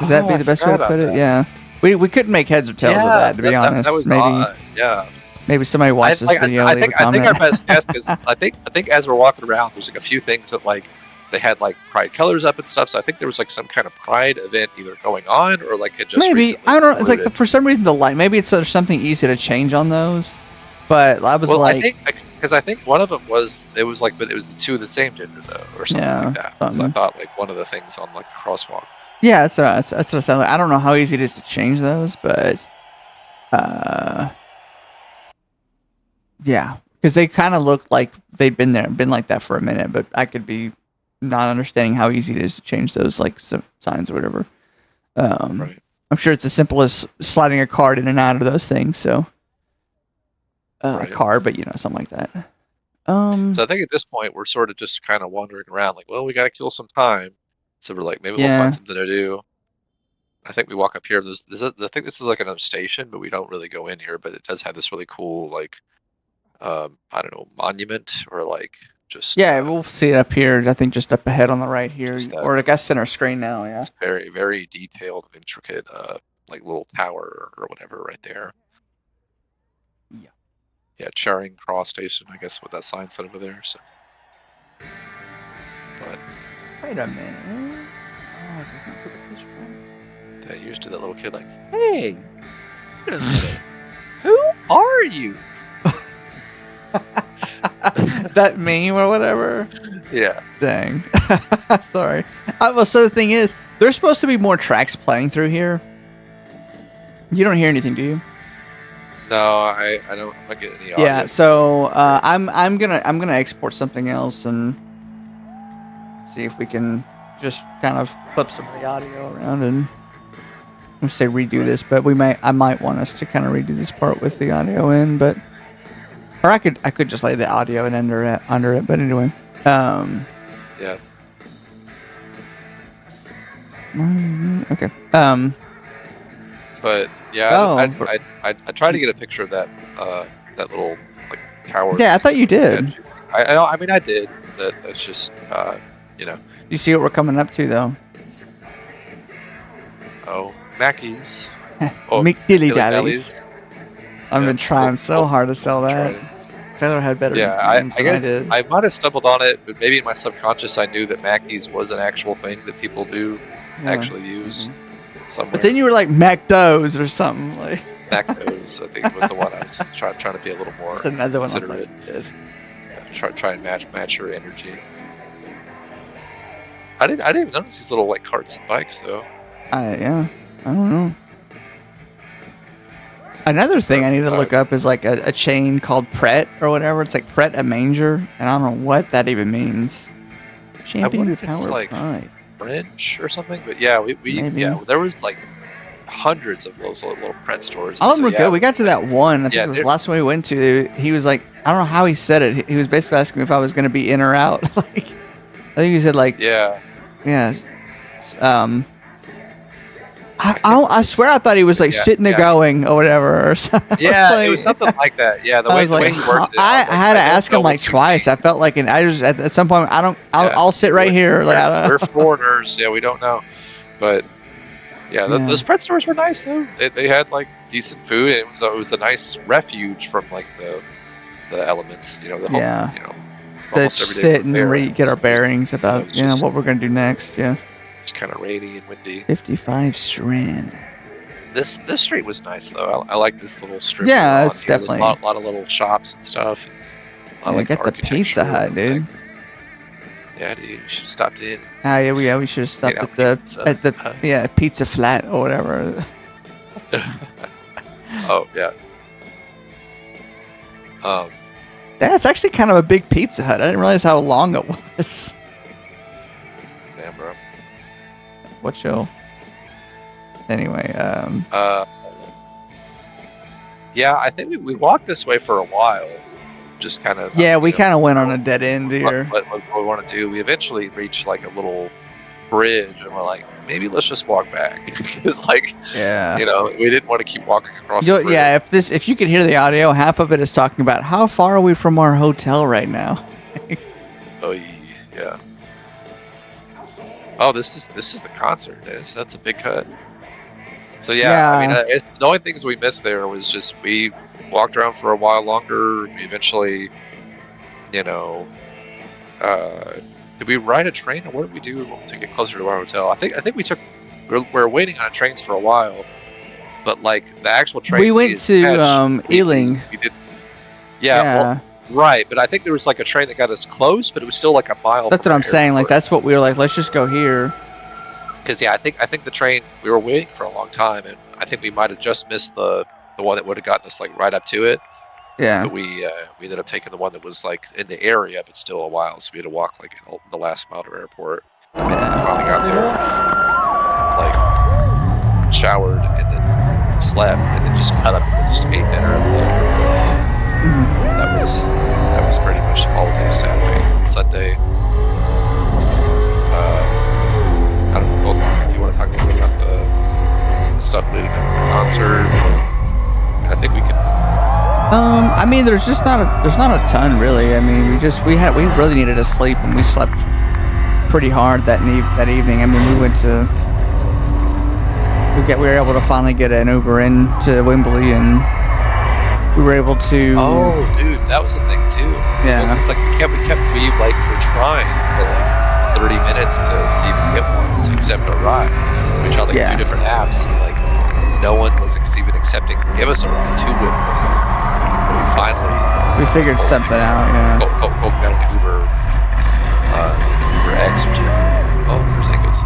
Would that be the best way to put it? Yeah. We couldn't make heads or tails of that, to be honest. That was maybe odd. Yeah. Maybe somebody watched this video. I think our best guess is I think as we're walking around, there's like a few things that like they had like pride colors up and stuff. So I think there was like some kind of pride event either going on or like it just maybe I don't know. It's like for some reason the light. Maybe it's something easy to change on those. But I was I think one of them was but it was the 2 of the same gender though, or something like that. Because I thought like one of the things on like the crosswalk. Yeah, that's what I sound like. I don't know how easy it is to change those, but yeah, because they kind of looked like they'd been like that for a minute, but I could be not understanding how easy it is to change those like signs or whatever. Right. I'm sure it's as simple as sliding a card in and out of those things. So a card, but something like that. So I think at this point we're sort of just kind of wandering around, like, well, we got to kill some time. So we're like, maybe we'll find something to do. I think we walk up here. I think this is like another station, but we don't really go in here. But it does have this really cool, like, I don't know, monument or like just Yeah, we'll see it up here. I think just up ahead on the right here, Just that- or I guess center screen now. Yeah. it's very, very detailed and intricate, like little tower or whatever right there. Yeah. Yeah, Charing Cross Station, I guess what that sign said over there. So, but Wait a minute. Oh, I did not put a picture on. that used to that little kid like, hey, wait a minute, who are you? That meme or whatever. Yeah. Dang. Sorry. Well, so the thing is, there's supposed to be more tracks playing through here. You don't hear anything, do you? No, I don't. I'm not getting any audio. Yeah. So I'm gonna export something else and see if we can just kind of clip some of the audio around and say redo this. But I might want us to kind of redo this part with the audio in, but. Or I could just lay the audio and under it, but anyway. Yes. Okay. But yeah, Oh, I tried to get a picture of that that little like tower. Yeah, I thought you did. I know. I mean, I did. That's just you know. You see what we're coming up to, though. Oh, Mackey's. McDilly Dallies. I've been trying so hard to sell that. Taylor had better names I than guess I did. I might have stumbled on it, but maybe in my subconscious I knew that Mackey's was an actual thing that people do actually use somewhere. But then you were like McDo's or something like. Macdos, I think was the one I was trying to be a little more That's another one I considerate. thought you did. Yeah, try and match your energy. I didn't even notice these little like carts and bikes though. I don't know. Another thing I need to look up is like a chain called Pret or whatever. It's like Pret a manger, and I don't know what that even means. Champion wonder if it's Power like Pride. French or something, but yeah, we Maybe. there was like hundreds of those little Pret stores. All of them were good. We got to that one. I think Yeah, it was the last one we went to. He was like, I don't know how he said it. He was basically asking me if I was going to be in or out. Like, I think he said like, yeah. I swear I thought he was like sitting there going or whatever or something. Yeah, it was something like that. Yeah, the way he worded it. I had to ask him like twice. I felt like, and I just at some point I'll sit right here. Like, we're foreigners. Yeah, we don't know, but those Pret stores were nice though. They had like decent food. It was a nice refuge from like the elements. You know, the whole, you know, to sit and get our bearings about what we're gonna do next. Yeah. It's kind of rainy and windy. 55 Strand. This street was nice though. I like this little strip. Yeah, it's definitely There's a lot of little shops and stuff. I like got the Pizza Hut, dude. Yeah, dude, you should have stopped in. We should have stopped at the Pizza Flat or whatever. Oh yeah. That's actually kind of a big Pizza Hut. I didn't realize how long it was. Damn, bro. What show? Anyway, yeah, I think we walked this way for a while. Just kind of. Yeah, we kind of went on a dead end here. What we want to do? We eventually reached like a little bridge, and we're like, maybe let's just walk back. It's like, you know, we didn't want to keep walking across. The bridge. Yeah, if you could hear the audio, half of it is talking about how far are we from our hotel right now. Oh yeah. Oh, this is the concert. That's a big cut. So yeah. I mean, the only things we missed there was just we walked around for a while longer. We eventually, you know, did we ride a train or what did we do to get closer to our hotel? I think we were waiting on trains for a while, but like the actual train. We went to Ealing. We did. Yeah. Well, right, but I think there was like a train that got us close, but it was still like a mile. That's what I'm saying. Like that's what we were like. Let's just go here. Because I think the train we were waiting for a long time, and I think we might have just missed the one that would have gotten us like right up to it. Yeah. But we ended up taking the one that was like in the area, but still a while. So we had to walk like the last mile to airport. And then we finally got there, like showered and then slept, and then just got up and then just ate dinner at the airport. That was pretty much all day Saturday and then Sunday. I don't know, Colton, do you want to talk a little bit about stuff leading up to the concert? And I think we could. I mean, there's not a ton really. I mean, we really needed to sleep, and we slept pretty hard that evening. I mean, we were able to finally get an Uber into Wembley, and we were able to. Oh, dude, that was a thing too. Yeah. Well, it's like we were trying for like 30 minutes to even get one to accept a ride. We tried like 2 different apps, and like no one was even accepting to give us a ride to Wembley. But we finally figured something out. Yeah. Colton got an Uber X or something. Oh, there's Angus.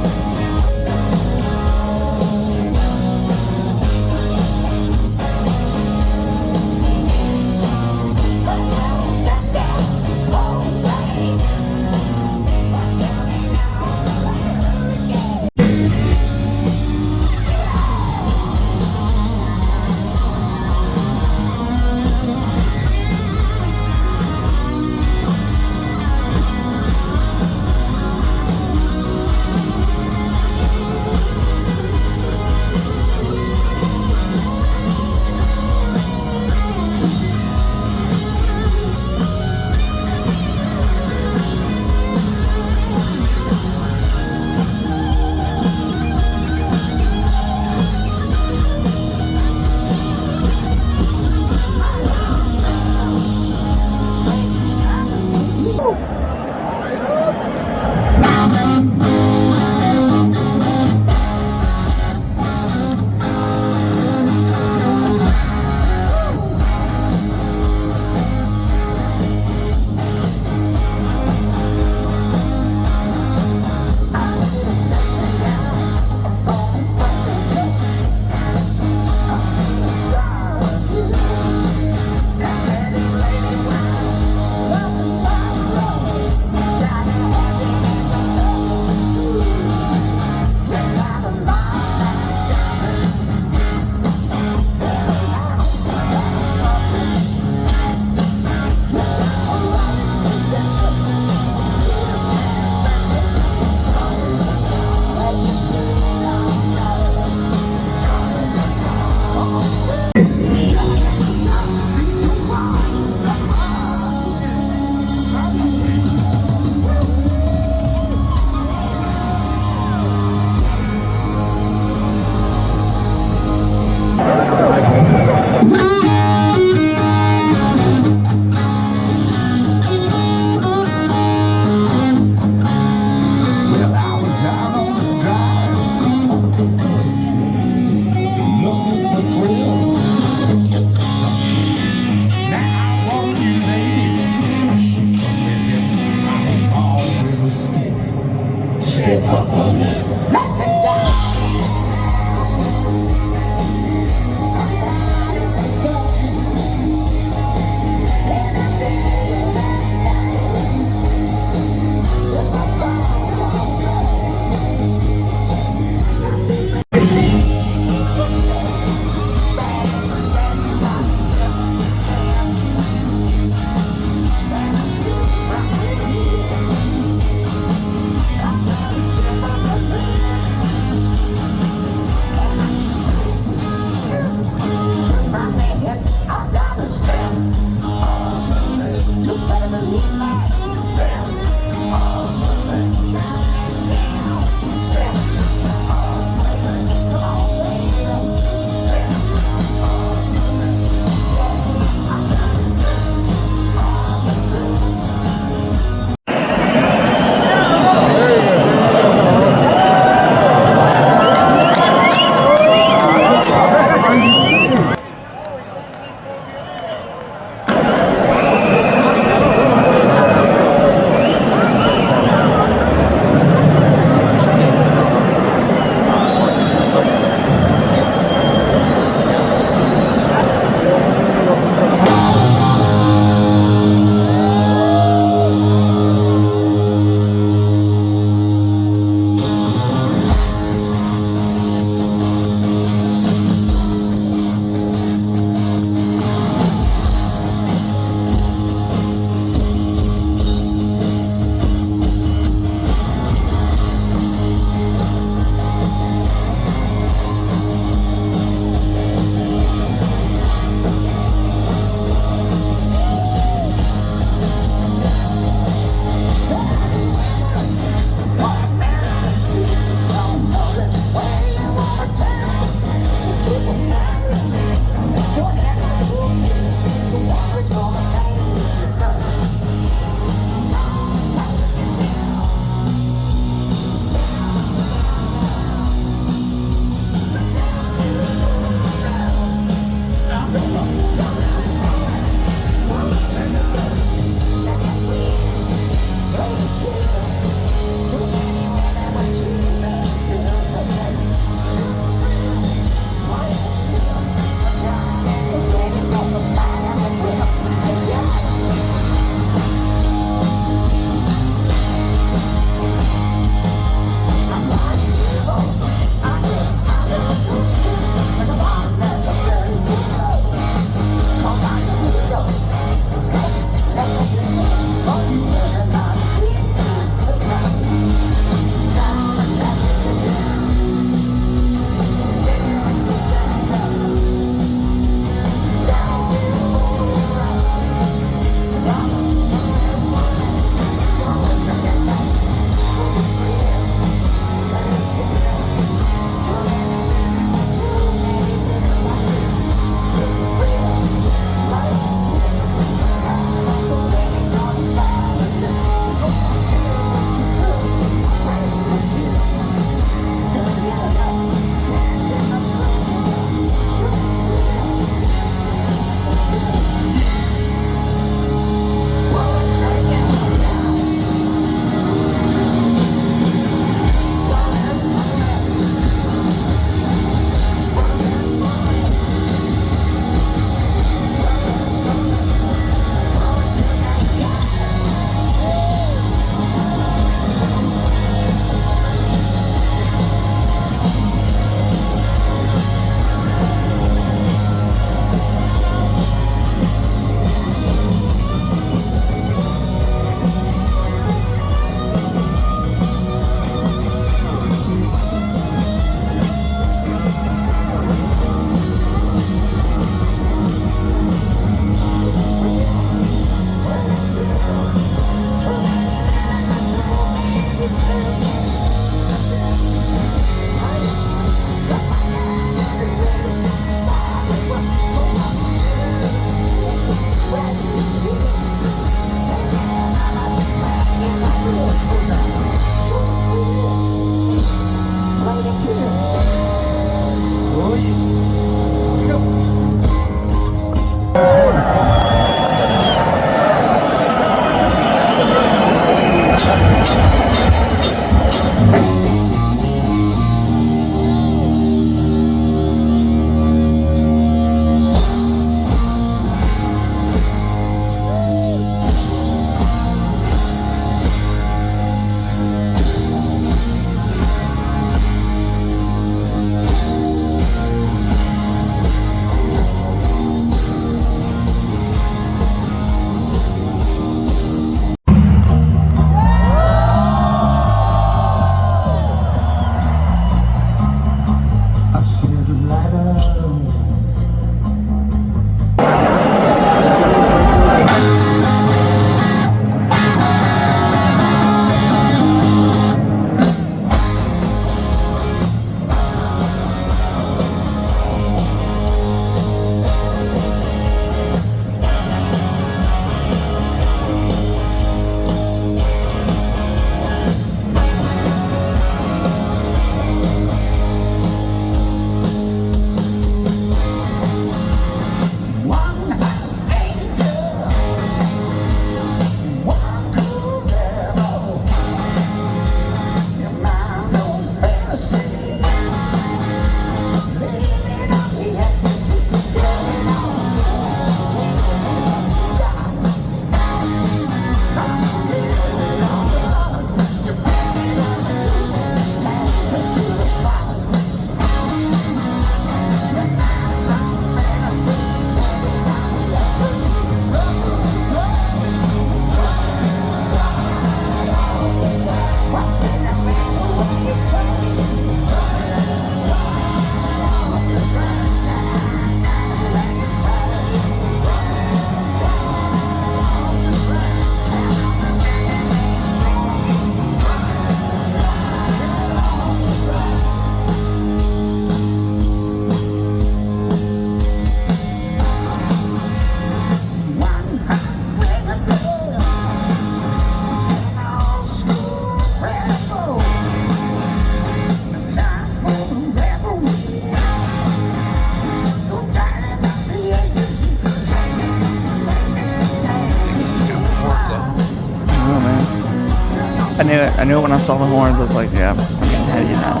knew it. I knew it when I saw the horns. I was like, yeah, I'm getting ahead of you now.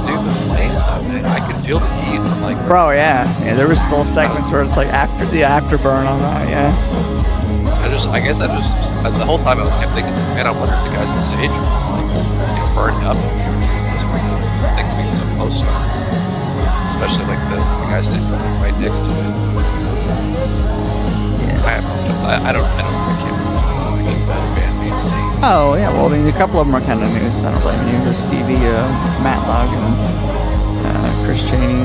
Dude, the flames though, man, I could feel the heat from like. Bro, yeah. There was still segments where it's like after the afterburn on that, yeah. I guess the whole time I kept thinking, man, I wonder if the guys on stage are like, burned up. Things being so close to them. Especially like the guys sitting right next to it. Yeah. I can't remember the band main stage. Oh, yeah. Well, I mean, a couple of them are kind of new, so I don't blame you. There's Stevie, Matlock, and Chris Chaney.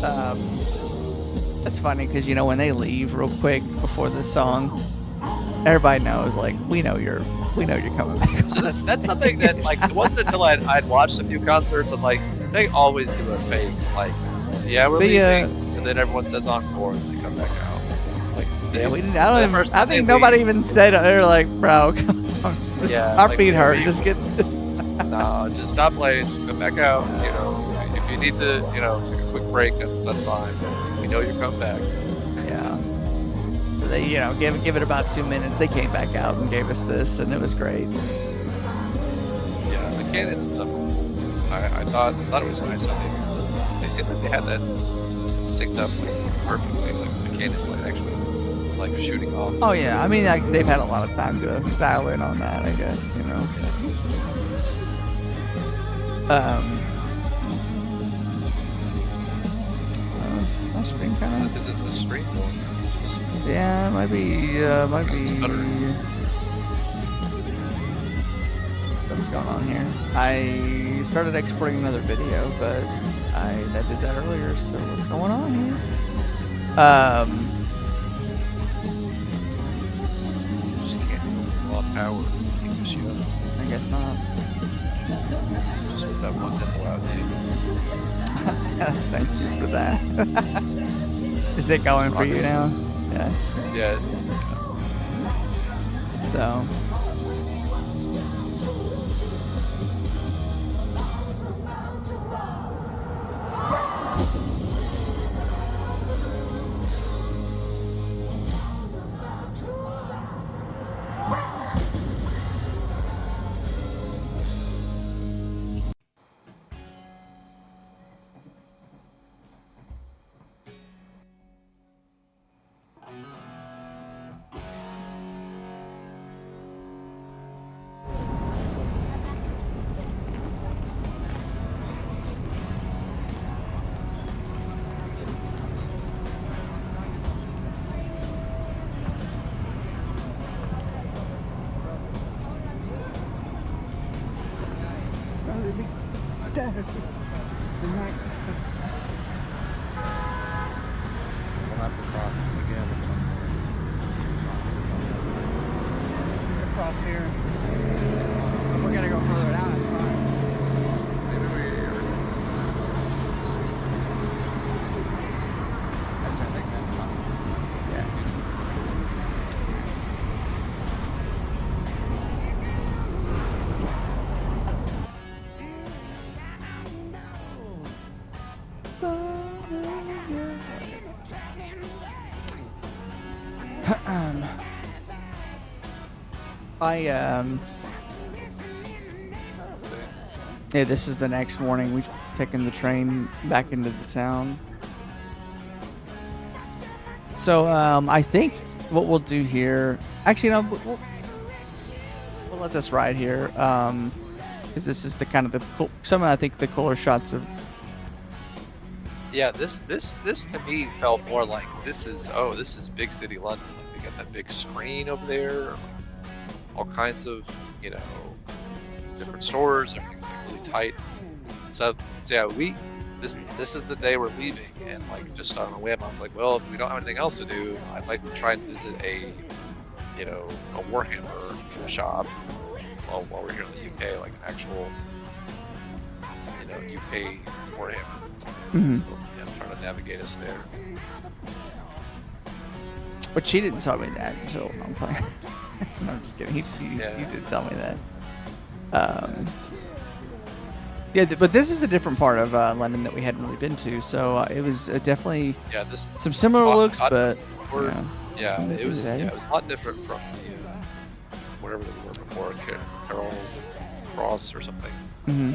That's funny because when they leave real quick before the song, everybody knows. Like we know you're coming back. So that's something that like it wasn't until I'd watched a few concerts and like they always do a fake like we're See ya. leaving and then everyone says encore and they come back out. Like We didn't. I think nobody even said it. They're like, bro, come on. Our feet hurt. Just get this. No, just stop playing. Come back out. If you need to, take a quick break, that's fine. We know you're coming back. Yeah. So they, give it about 2 minutes. They came back out and gave us this, and it was great. Yeah, the cannons and stuff. I thought it was nice. They seemed like they had that synced up like perfectly. Like the cannons like actually like shooting off. Oh yeah, I mean they've had a lot of time to dial in on that, I guess. My screen kind of. Is this the screen? Yeah, might be. Stuttering. What's going on here? I started exporting another video, but I did that earlier. So what's going on here? Just can't pull off power. I guess not. Just with that one nipple out, Thank you for that. Is it going for you now? Yeah. Yeah. It's, So. We'll have to cross again. Across here. If we're gonna go further down, it's fine. Yeah, this is the next morning. We've taken the train back into the town. So I think what we'll do here, actually, no, we'll let this ride here, because this is the kind of the cool, I think the cooler shots of. Yeah, this to me felt more like this is big city London. Like they got that big screen over there, like all kinds of different stores. Everything's like really tight. So yeah, this is the day we're leaving, and like just on a whim, I was like, well, if we don't have anything else to do, I'd like to try and visit a Warhammer shop while we're here in the UK, like an actual UK Warhammer. Mm-hmm. So, yeah, I'm trying to navigate us there. But she didn't tell me that until I'm playing. No, I'm just kidding. He did tell me that. Yeah, but this is a different part of London that we hadn't really been to, so it was definitely some similar looks, but it was a lot different from the wherever they were before, Carol Cross or something. Mm-hmm.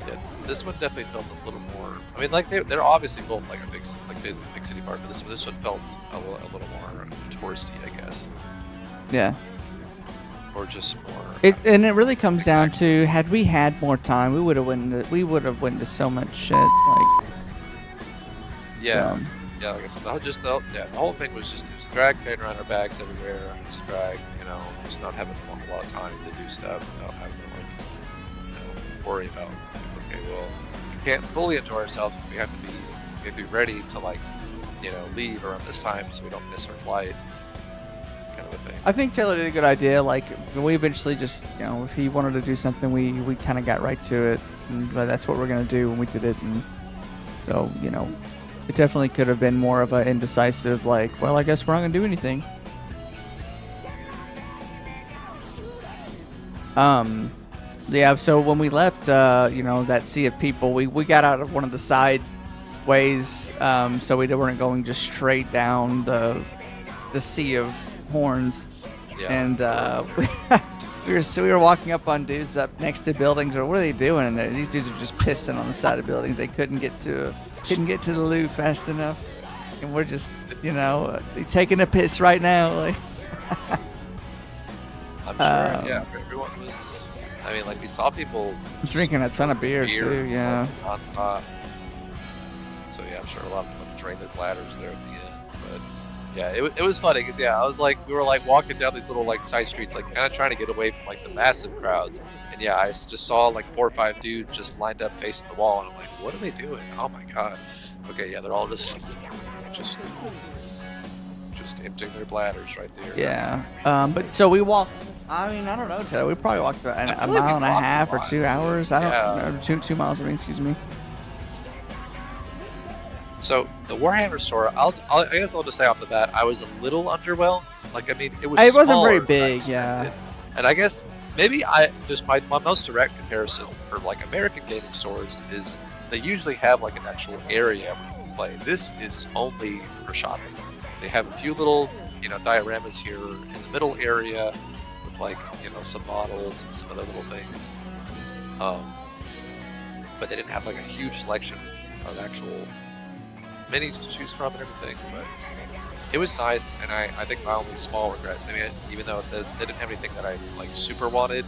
Yeah, this one definitely felt a little more. I mean, like they're obviously both like a big city part, but this one felt a little more touristy, I guess. Yeah. Or just more. And it really comes down to, had we had more time, we would have went to so much shit. Like. Yeah. Yeah, like I said, the whole thing was just, it was a drag carrying around our bags everywhere. It was a drag, just not having a lot of time to do stuff without having to worry about, okay, well, can't fully enjoy ourselves because we have to be ready to like, leave around this time so we don't miss our flight, kind of a thing. I think Taylor did a good idea. Like, we eventually just, if he wanted to do something, we kind of got right to it, and that's what we're gonna do when we did it. And so, it definitely could have been more of an indecisive, like, well, I guess we're not gonna do anything. Yeah. So when we left, that sea of people, we got out of one of the side ways, so we weren't going just straight down the sea of horns. Yeah. And we were walking up on dudes up next to buildings, or what are they doing in there? These dudes are just pissing on the side of buildings. They couldn't get to the loo fast enough, and we're just taking a piss right now. Like, I'm sure. Yeah, everyone was. I mean, like we saw people drinking a ton of beer too. Yeah. Nonstop. So yeah, I'm sure a lot of them drained their bladders there at the end. But yeah, it was funny because I was like, we were like walking down these little like side streets, like kind of trying to get away from like the massive crowds. And yeah, I just saw like 4 or 5 dudes just lined up facing the wall, and I'm like, what are they doing? Oh my god. Okay, yeah, they're all just emptying their bladders right there. Yeah. But so we walked. I mean, I don't know, Taylor. We probably walked about a mile and a half or 2 hours. I don't know. 2 miles. I mean, excuse me. So the Warhammer store, I guess I'll just say off the bat, I was a little underwhelmed. Like, I mean, it was. It wasn't smaller very than I big, yeah. expected. And I guess maybe my most direct comparison for like American gaming stores is they usually have like an actual area where you can play. This is only for shopping. They have a few little dioramas here in the middle area with like some models and some other little things. But they didn't have like a huge selection of actual minis to choose from and everything, but it was nice. And I think my only small regret, even though they didn't have anything that I like super wanted,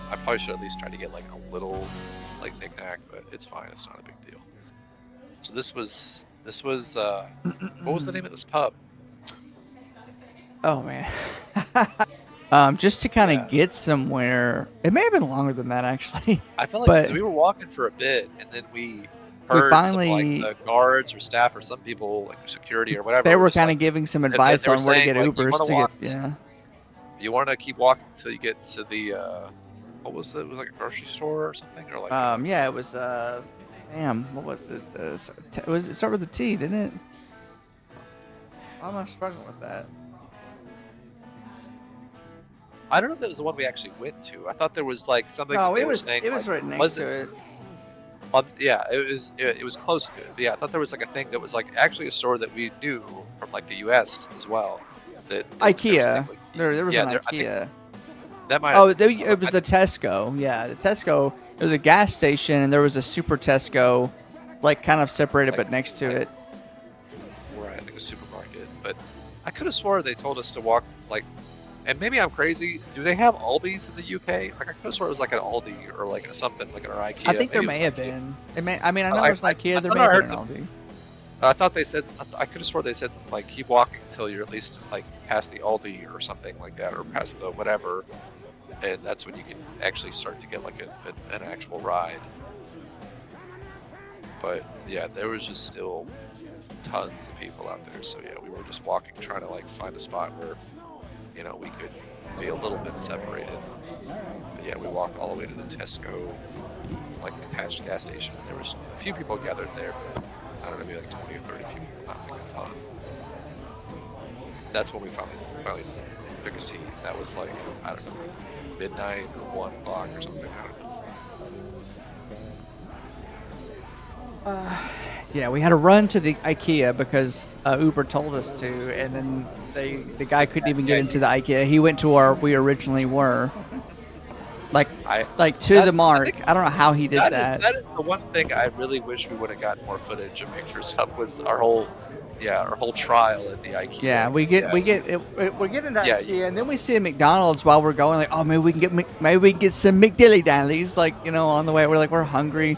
I probably should at least try to get like a little like knick-knack, but it's fine, it's not a big deal. So this was what was the name of this pub? Oh man. Just to kind of get somewhere. It may have been longer than that actually. I felt like 'cause we were walking for a bit, and then we heard finally, some, like the guards or staff or some people like security or whatever. They were kind of giving some advice on where to get Ubers to get. Yeah. You want to keep walking until you get to the what was it? It was like a grocery store or something, or like. Yeah, it was. Damn, what was it? It started with a T, didn't it? Why am I struggling with that? I don't know if that was the one we actually went to. I thought there was like something. No, they it were was. saying, It was like, right next to it. Yeah, it was close to it. But yeah, I thought there was like a thing that was like actually a store that we knew from like the U.S. as well. That IKEA. There was an IKEA. That might. It was the Tesco. Yeah, the Tesco. It was a gas station, and there was a super Tesco, like kind of separated, but next to it. Right, like a supermarket. But I could have swore they told us to walk like. And maybe I'm crazy. Do they have Aldi's in the UK? Like I could have sworn it was like an Aldi or like something like an IKEA. I think there may have been. It may. I mean, I know there's an IKEA. There may have been an Aldi. I thought they said. I could have sworn they said something like keep walking until you're at least like past the Aldi or something like that, or past the whatever, and that's when you can actually start to get like an actual ride. But yeah, there was just still tons of people out there. So yeah, we were just walking, trying to like find a spot where. We could be a little bit separated. But yeah, we walked all the way to the Tesco, like attached gas station. There was a few people gathered there, but I don't know, maybe like 20 or 30 people, not like a ton. That's when we finally took a seat. That was like, I don't know, midnight or 1 o'clock or something. I don't know. Yeah, we had to run to the IKEA because Uber told us to, and then the guy couldn't even get into the IKEA. He went to where we originally were, like to the mark. I don't know how he did that. That is the one thing I really wish we would have gotten more footage and pictures of was our whole trial at the IKEA. Yeah, we're getting to IKEA, and then we see a McDonald's while we're going. Like, oh, maybe we can get some McDilly Dallies. Like, on the way, we're hungry.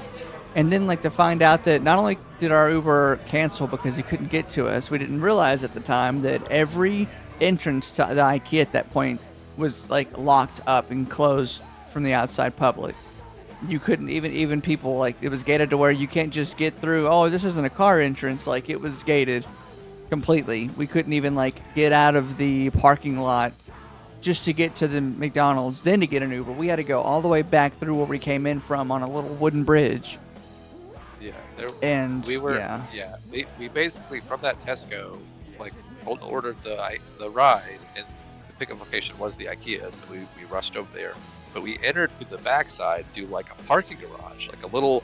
And then, to find out that not only did our Uber cancel because he couldn't get to us, we didn't realize at the time that every entrance to the IKEA at that point was, locked up and closed from the outside public. you couldn't even people like it was gated to where you can't just get through. Oh, this isn't a car entrance. Like it was gated completely. We couldn't even like get out of the parking lot just to get to the McDonald's, then to get an Uber. We had to go all the way back through where we came in from on a little wooden bridge. Yeah, And we were we basically from that Tesco like ordered the ride, and the pickup location was the IKEA, so we rushed over there. But we entered through the backside through like a parking garage, like a little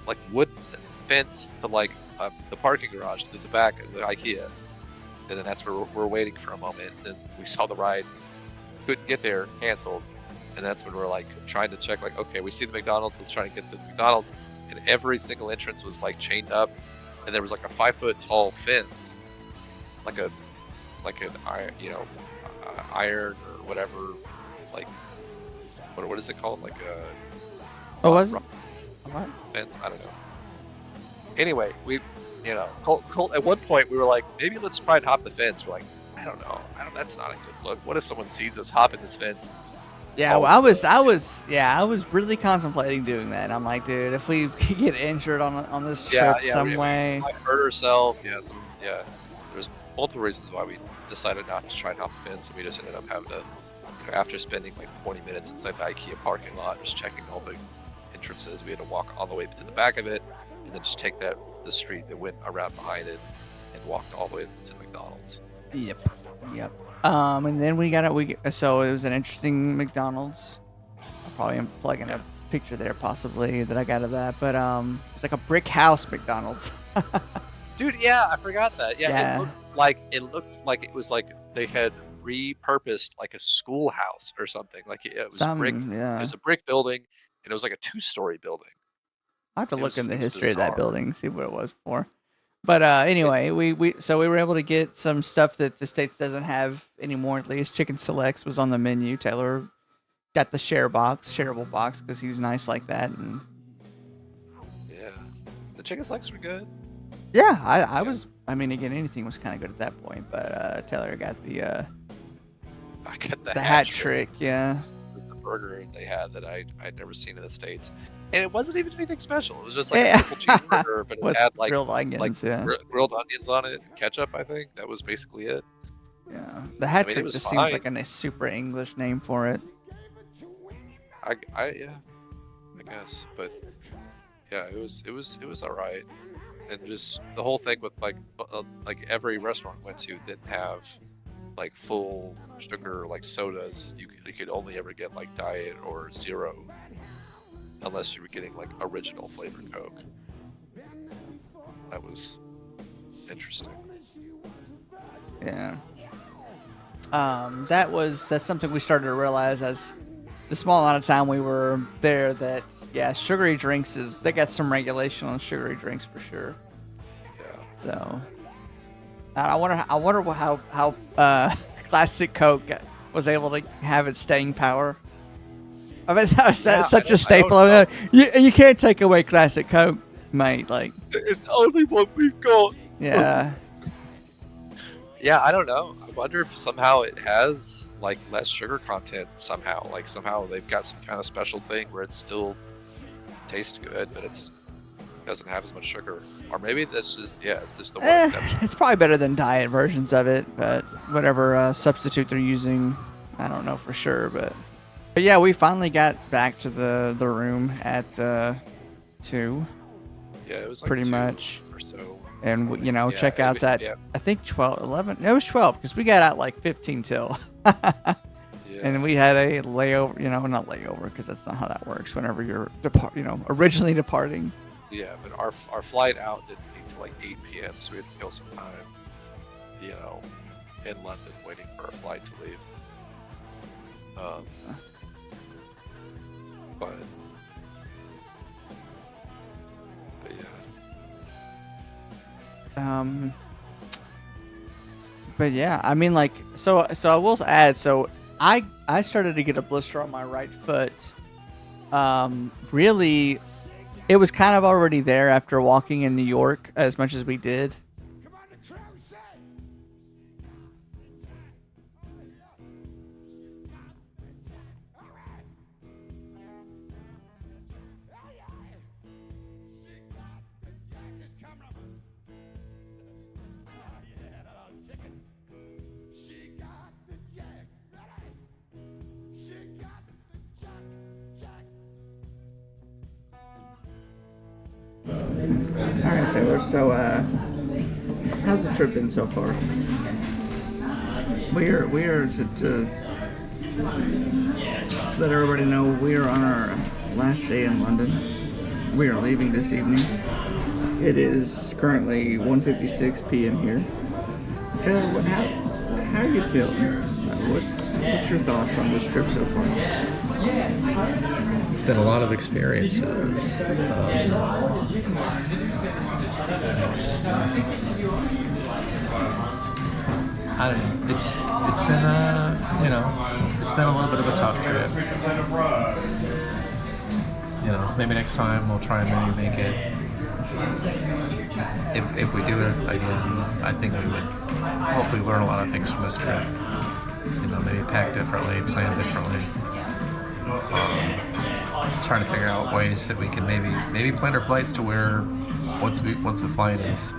like wooden fence to like the parking garage through the back of the IKEA, and then that's where we're waiting for a moment. And then we saw the ride, couldn't get there, canceled, and that's when we're like trying to check like, okay, we see the McDonald's, let's try to get to the McDonald's. And every single entrance was like chained up, and there was like a 5-foot tall fence, like an iron or whatever, like what is it called, like a Was it? what fence? I don't know. Anyway, we Colt, at one point we were like, maybe let's try and hop the fence. We're like, I don't know, that's not a good look. What if someone sees us hopping this fence? Yeah, well, I was really contemplating doing that. I'm like, dude, if we could get injured on this trip some way, we might hurt ourselves. There's multiple reasons why we decided not to try and hop the fence, and we just ended up having to, after spending like 20 minutes inside the IKEA parking lot, just checking all the entrances, we had to walk all the way to the back of it, and then just take the street that went around behind it, and walked all the way to McDonald's. Yep. And then so it was an interesting McDonald's. I probably am plugging a picture there possibly that I got of that, but it's like a brick house McDonald's. Dude, yeah, I forgot that. Yeah. It looked like it was like they had repurposed like a schoolhouse or something. Like it was brick. Yeah. It was a brick building, and it was like a 2-story building. I have to look in the history of that building, see what it was for. But anyway, we were able to get some stuff that the States doesn't have anymore. At least Chicken Selects was on the menu. Taylor got the shareable box, because he's nice like that. And yeah, the Chicken Selects were good. Yeah, I was. I mean, again, anything was kind of good at that point. But Taylor got the I got the hat trick. Yeah, the burger they had that I'd never seen in the States. And it wasn't even anything special. It was just like a triple cheeseburger, but it had like grilled onions, grilled onions on it, and ketchup. I think that was basically it. Yeah, the hat trick just seems like a super English name for it. I guess, but yeah, it was all right. And just the whole thing with like every restaurant I went to didn't have like full sugar like sodas. You could only ever get like diet or zero. Unless you were getting like original flavored Coke. That was interesting. Yeah. That's something we started to realize as the small amount of time we were there, that sugary drinks they got some regulation on sugary drinks for sure. Yeah. So I wonder how Classic Coke was able to have its staying power. I mean, that's such a staple. You can't take away Classic Coke, mate. Like, it's the only one we've got. Yeah. Yeah, I don't know. I wonder if somehow it has like less sugar content somehow. Like somehow they've got some kind of special thing where it still tastes good, but it doesn't have as much sugar. Or maybe that's just it's just the one exception. It's probably better than diet versions of it, but whatever substitute they're using, I don't know for sure, but yeah, we finally got back to the room at 2. Yeah, it was like pretty 2 much or so. And checkouts at I think 12, 11. It was 12 because we got out like 15 till. And we had a layover, not layover because that's not how that works. Whenever you're originally departing. Yeah, but our flight out didn't leave till like 8 p.m. So we had to kill some time, in London waiting for our flight to leave. But yeah. But yeah, I mean, like, so I will add, so I started to get a blister on my right foot. Really, it was kind of already there after walking in New York as much as we did. All right, Taylor. So, how's the trip been so far? We are to let everybody know we are on our last day in London. We are leaving this evening. It is currently 1:56 p.m. here. Taylor, how you feeling? What's your thoughts on this trip so far? It's been a lot of experiences. I don't know. It's been it's been a little bit of a tough trip. Maybe next time we'll try and maybe make it. If we do it again, I think we would hopefully learn a lot of things from this trip. Maybe pack differently, plan differently. Trying to figure out ways that we can maybe plan our flights to where once the flight is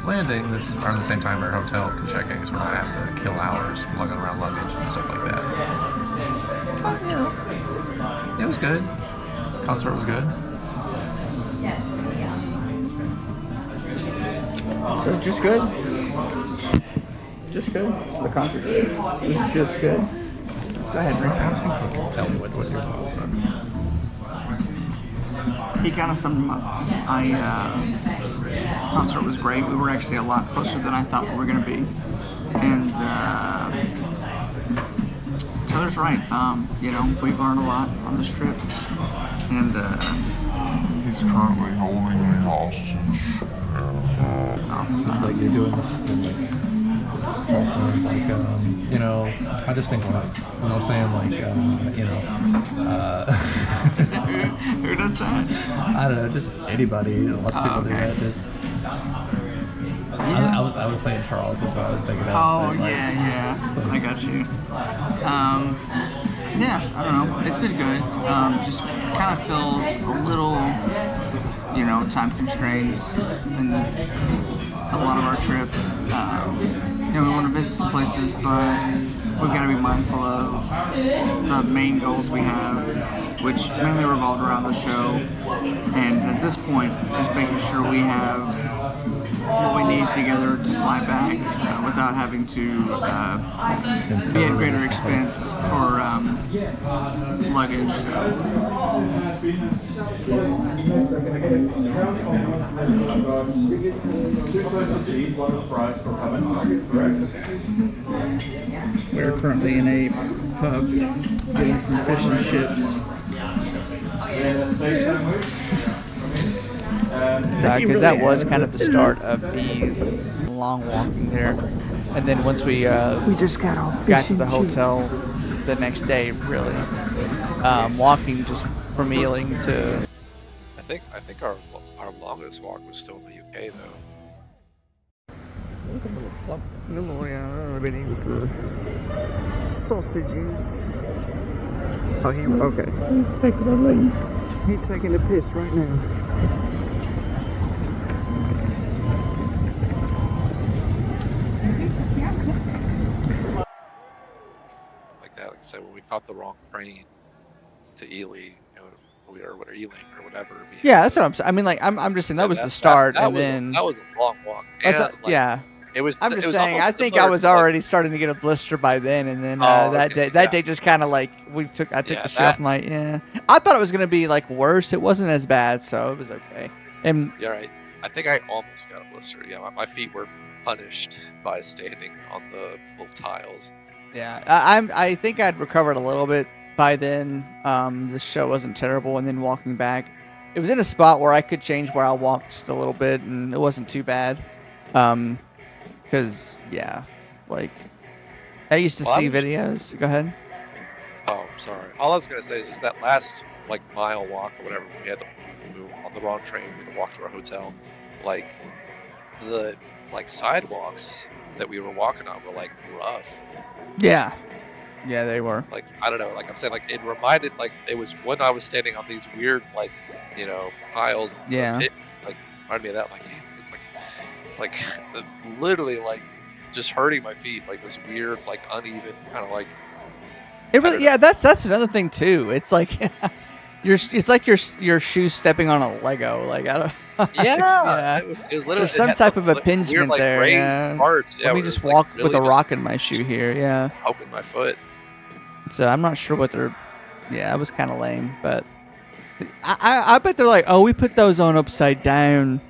landing, this around the same time our hotel can check in, because we're not having to kill hours lugging around luggage and stuff like that. But, it was good. Concert was good. So just good? Just good? So the concert was just good? Go ahead, Rick. Tell me what your thoughts are. He kind of summed him up. The concert was great. We were actually a lot closer than I thought we were going to be. And Taylor's right. We've learned a lot on this trip. And He's currently holding me hostage. Seems like you're doing I just think like, I'm saying who does that? I don't know, just anybody. Lots of people do that. Just. I was saying Charles is what I was thinking of. Oh, yeah. I got you. I don't know. It's been good. Just kind of feels a little, time constraints in a lot of our trip. We want to visit some places, but we've got to be mindful of the main goals we have, which mainly revolved around the show. And at this point, just making sure we have what we need together to fly back without having to be at greater expense for luggage. We're currently in a pub getting some fish and chips. Because that was kind of the start of the long walking there, and then once we just got to the hotel the next day, really walking just from Ealing to. I think our longest walk was still in the UK though. With the sausages. Oh, okay. He's taking a piss right now. Like I said, when we caught the wrong train to Ely, or Ealing or whatever. Yeah, that's what I'm saying. I mean, I'm just saying that was the start, that and then that was a long walk. It was. I'm just it was saying. I think I similar was to, already starting to get a blister by then, and then that day just kind of I took the shit off. I'm I thought it was gonna be worse. It wasn't as bad, so it was okay. And yeah, right. I think I almost got a blister. Yeah, my feet were punished by standing on the little tiles. Yeah, I think I'd recovered a little bit by then. The show wasn't terrible, and then walking back, it was in a spot where I could change where I walked just a little bit, and it wasn't too bad. Because I used to see videos. Go ahead. Oh, I'm sorry. All I was gonna say is just that last mile walk or whatever. We had to move on the wrong train. We had to walk to our hotel. The sidewalks that we were walking on were rough. Yeah, they were. I don't know. I'm saying, it reminded it was when I was standing on these weird piles. Yeah. It reminded me of that. Damn, it's literally just hurting my feet. This weird uneven kind of It really, yeah. That's another thing too. It's it's like your shoes stepping on a Lego. Yeah. It was literally There's it some had type of weird, impingement like, there. raised Yeah. parts. Yeah, Let me where it just was, like, walk with really a just rock in my shoe here. Yeah. poking my foot. So I'm not sure what they're. Yeah, it was kind of lame, but I bet they're like, oh, we put those on upside down.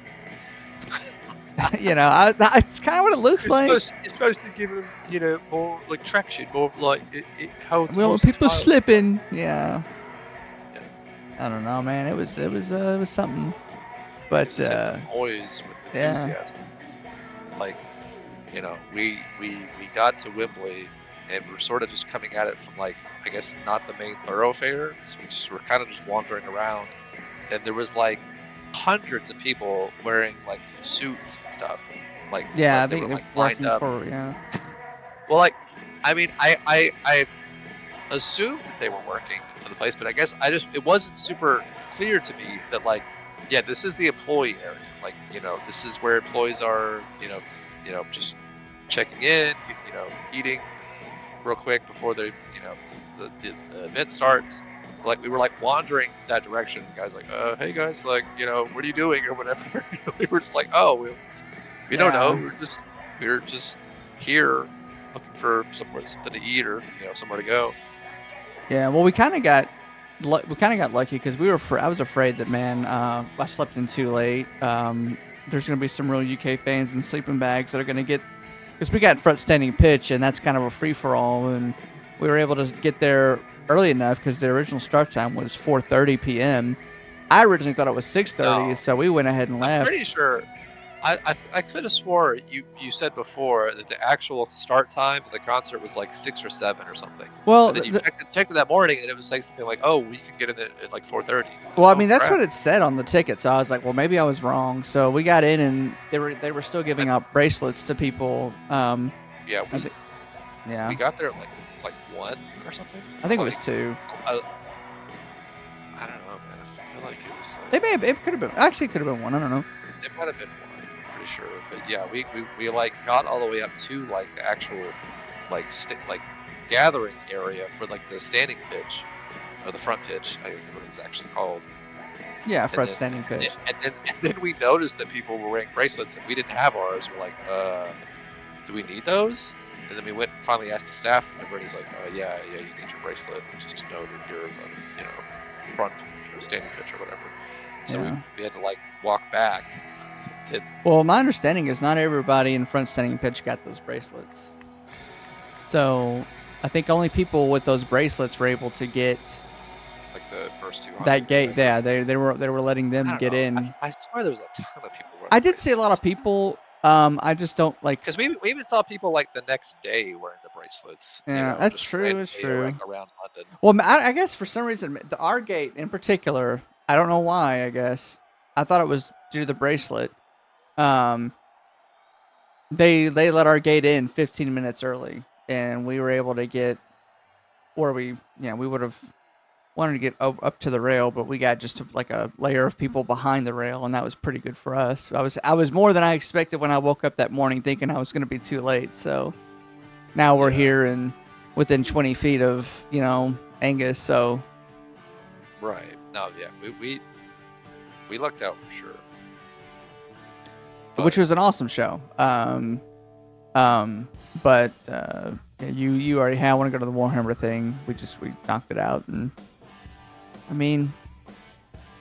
It's kind of what it looks like. It's supposed to give them, more like traction, more like it holds. We don't want holds the people tiles. slipping. Yeah. Yeah. I don't know, man. It was something. But It's just like noise with yeah. enthusiasm. Like, we got to Wembley, and we're sort of just coming at it from, like, I guess not the main thoroughfare, so we just were kind of just wandering around, and there was like hundreds of people wearing like suits and stuff. Like, yeah, I like, they think were they're like lined working up. for yeah. Well, like, I mean, I assumed that they were working for the place, but I guess it wasn't super clear to me that, like, yeah, this is the employee area. Like, this is where employees are, just checking in, eating real quick before the event starts. Like, we were like wandering that direction. The guy's like, hey guys, like, what are you doing or whatever. We were just like, oh, we don't know. We're just here looking for something to eat or somewhere to go. Yeah, well, we kind of got lucky because I was afraid that, man, I slept in too late. There's gonna be some real UK fans in sleeping bags that are gonna get, because we got front standing pitch and that's kind of a free for all, and we were able to get there early enough because the original start time was 4:30 p.m. I originally thought it was 6:30, No. so we went ahead and left. I'm pretty sure. I could have swore you said before that the actual start time of the concert was like 6 or 7 or something. Well, and then you checked it that morning, and it was like something like, "Oh, we can get in at like 4:30." Well, I mean, that's what it said on the ticket, so I was like, well, maybe I was wrong. So we got in, and they were still giving out bracelets to people. Yeah, we got there at like 1 or something. I think it was 2. I don't know, man. I feel like it was. Like, It could have been. Actually, it could have been 1. I don't know. It might have been 1. I'm pretty sure, but yeah, we like got all the way up to like the actual like gathering area for like the standing pitch or the front pitch. I don't know what it was actually called. Yeah, front standing pitch. And then we noticed that people were wearing bracelets and we didn't have ours. We're like, do we need those? And then we went and finally asked the staff, and everybody's like, yeah, you need your bracelet just to know that you're front standing pitch or whatever. So we had to like walk back. Well, my understanding is not everybody in front standing pitch got those bracelets. So I think only people with those bracelets were able to get like the first 200. That gate. Yeah, they were letting them get in. I swear there was a ton of people. I did see a lot of people. I just don't like, because we even saw people like the next day wearing the bracelets. Yeah, that's true. It's true. Like, around London. Well, I guess for some reason our gate in particular, I don't know why. I guess I thought it was due to the bracelet. They let our gate in 15 minutes early, and we were able to get where we would have wanted to get up to the rail, but we got just like a layer of people behind the rail, and that was pretty good for us. I was more than I expected when I woke up that morning, thinking I was going to be too late. So now we're here and within 20 feet of Angus. So right. No, yeah, we lucked out for sure. Which was an awesome show. But you already had. I want to go to the Warhammer thing. We knocked it out, and I mean,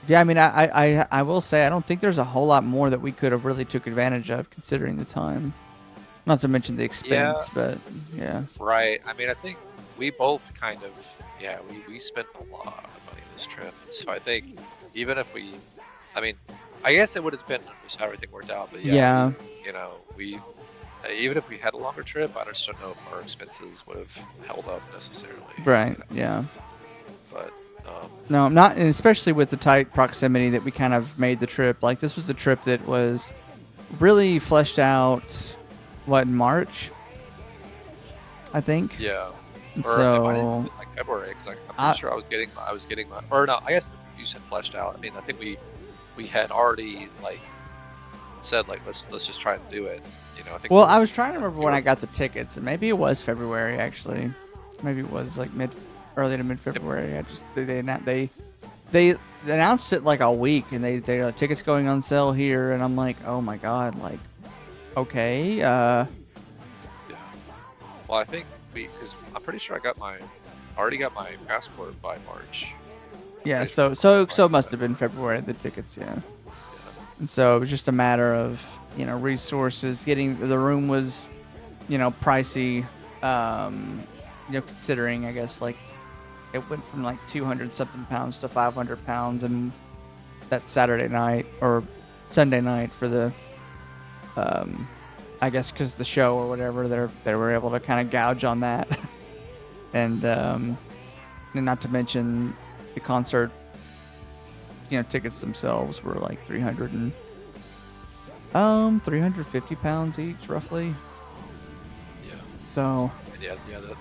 I will say I don't think there's a whole lot more that we could have really took advantage of considering the time. Not to mention the expense, but yeah. Right. I mean, I think we both kind of we spent a lot of money on this trip, so I think even if I guess it would have depended on just how everything worked out, but we even if we had a longer trip, I just don't know if our expenses would have held up necessarily. Right. Yeah. But no, not, and especially with the tight proximity that we kind of made the trip. Like, this was a trip that was really fleshed out. What, in March? I think. Yeah. Or so it might have been like February, because I'm pretty sure I was getting my, or no, I guess you said fleshed out. I mean, I think we had already said let's just try and do it. I think. Well, I was trying to remember when I got the tickets, and maybe it was February actually. Maybe it was like early to mid February. I just they announced it like a week, and they tickets going on sale here, and I'm like, oh my god, like, okay, Yeah. Well, I think because I'm pretty sure already got my passport by March. yeah. Pretty So sure it must have been February, the tickets, yeah. And so it was just a matter of, resources. Getting the room was, pricey. Considering, I guess, like, it went from like 200 something pounds to 500 pounds, and that Saturday night or Sunday night for the, I guess, because the show or whatever, they were able to kind of gouge on that, and not to mention the concert. Tickets themselves were like 350 pounds each, roughly. Yeah. So. And yeah. The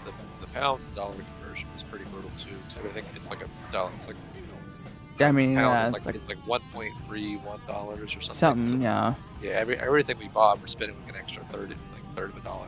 pound to dollar conversion was pretty brutal too, because everything it's like a dollar. It's like. Yeah, I mean, pound it's like $1.31 or something. Something, so, yeah. Yeah, everything we bought, we're spending like an extra third of a dollar.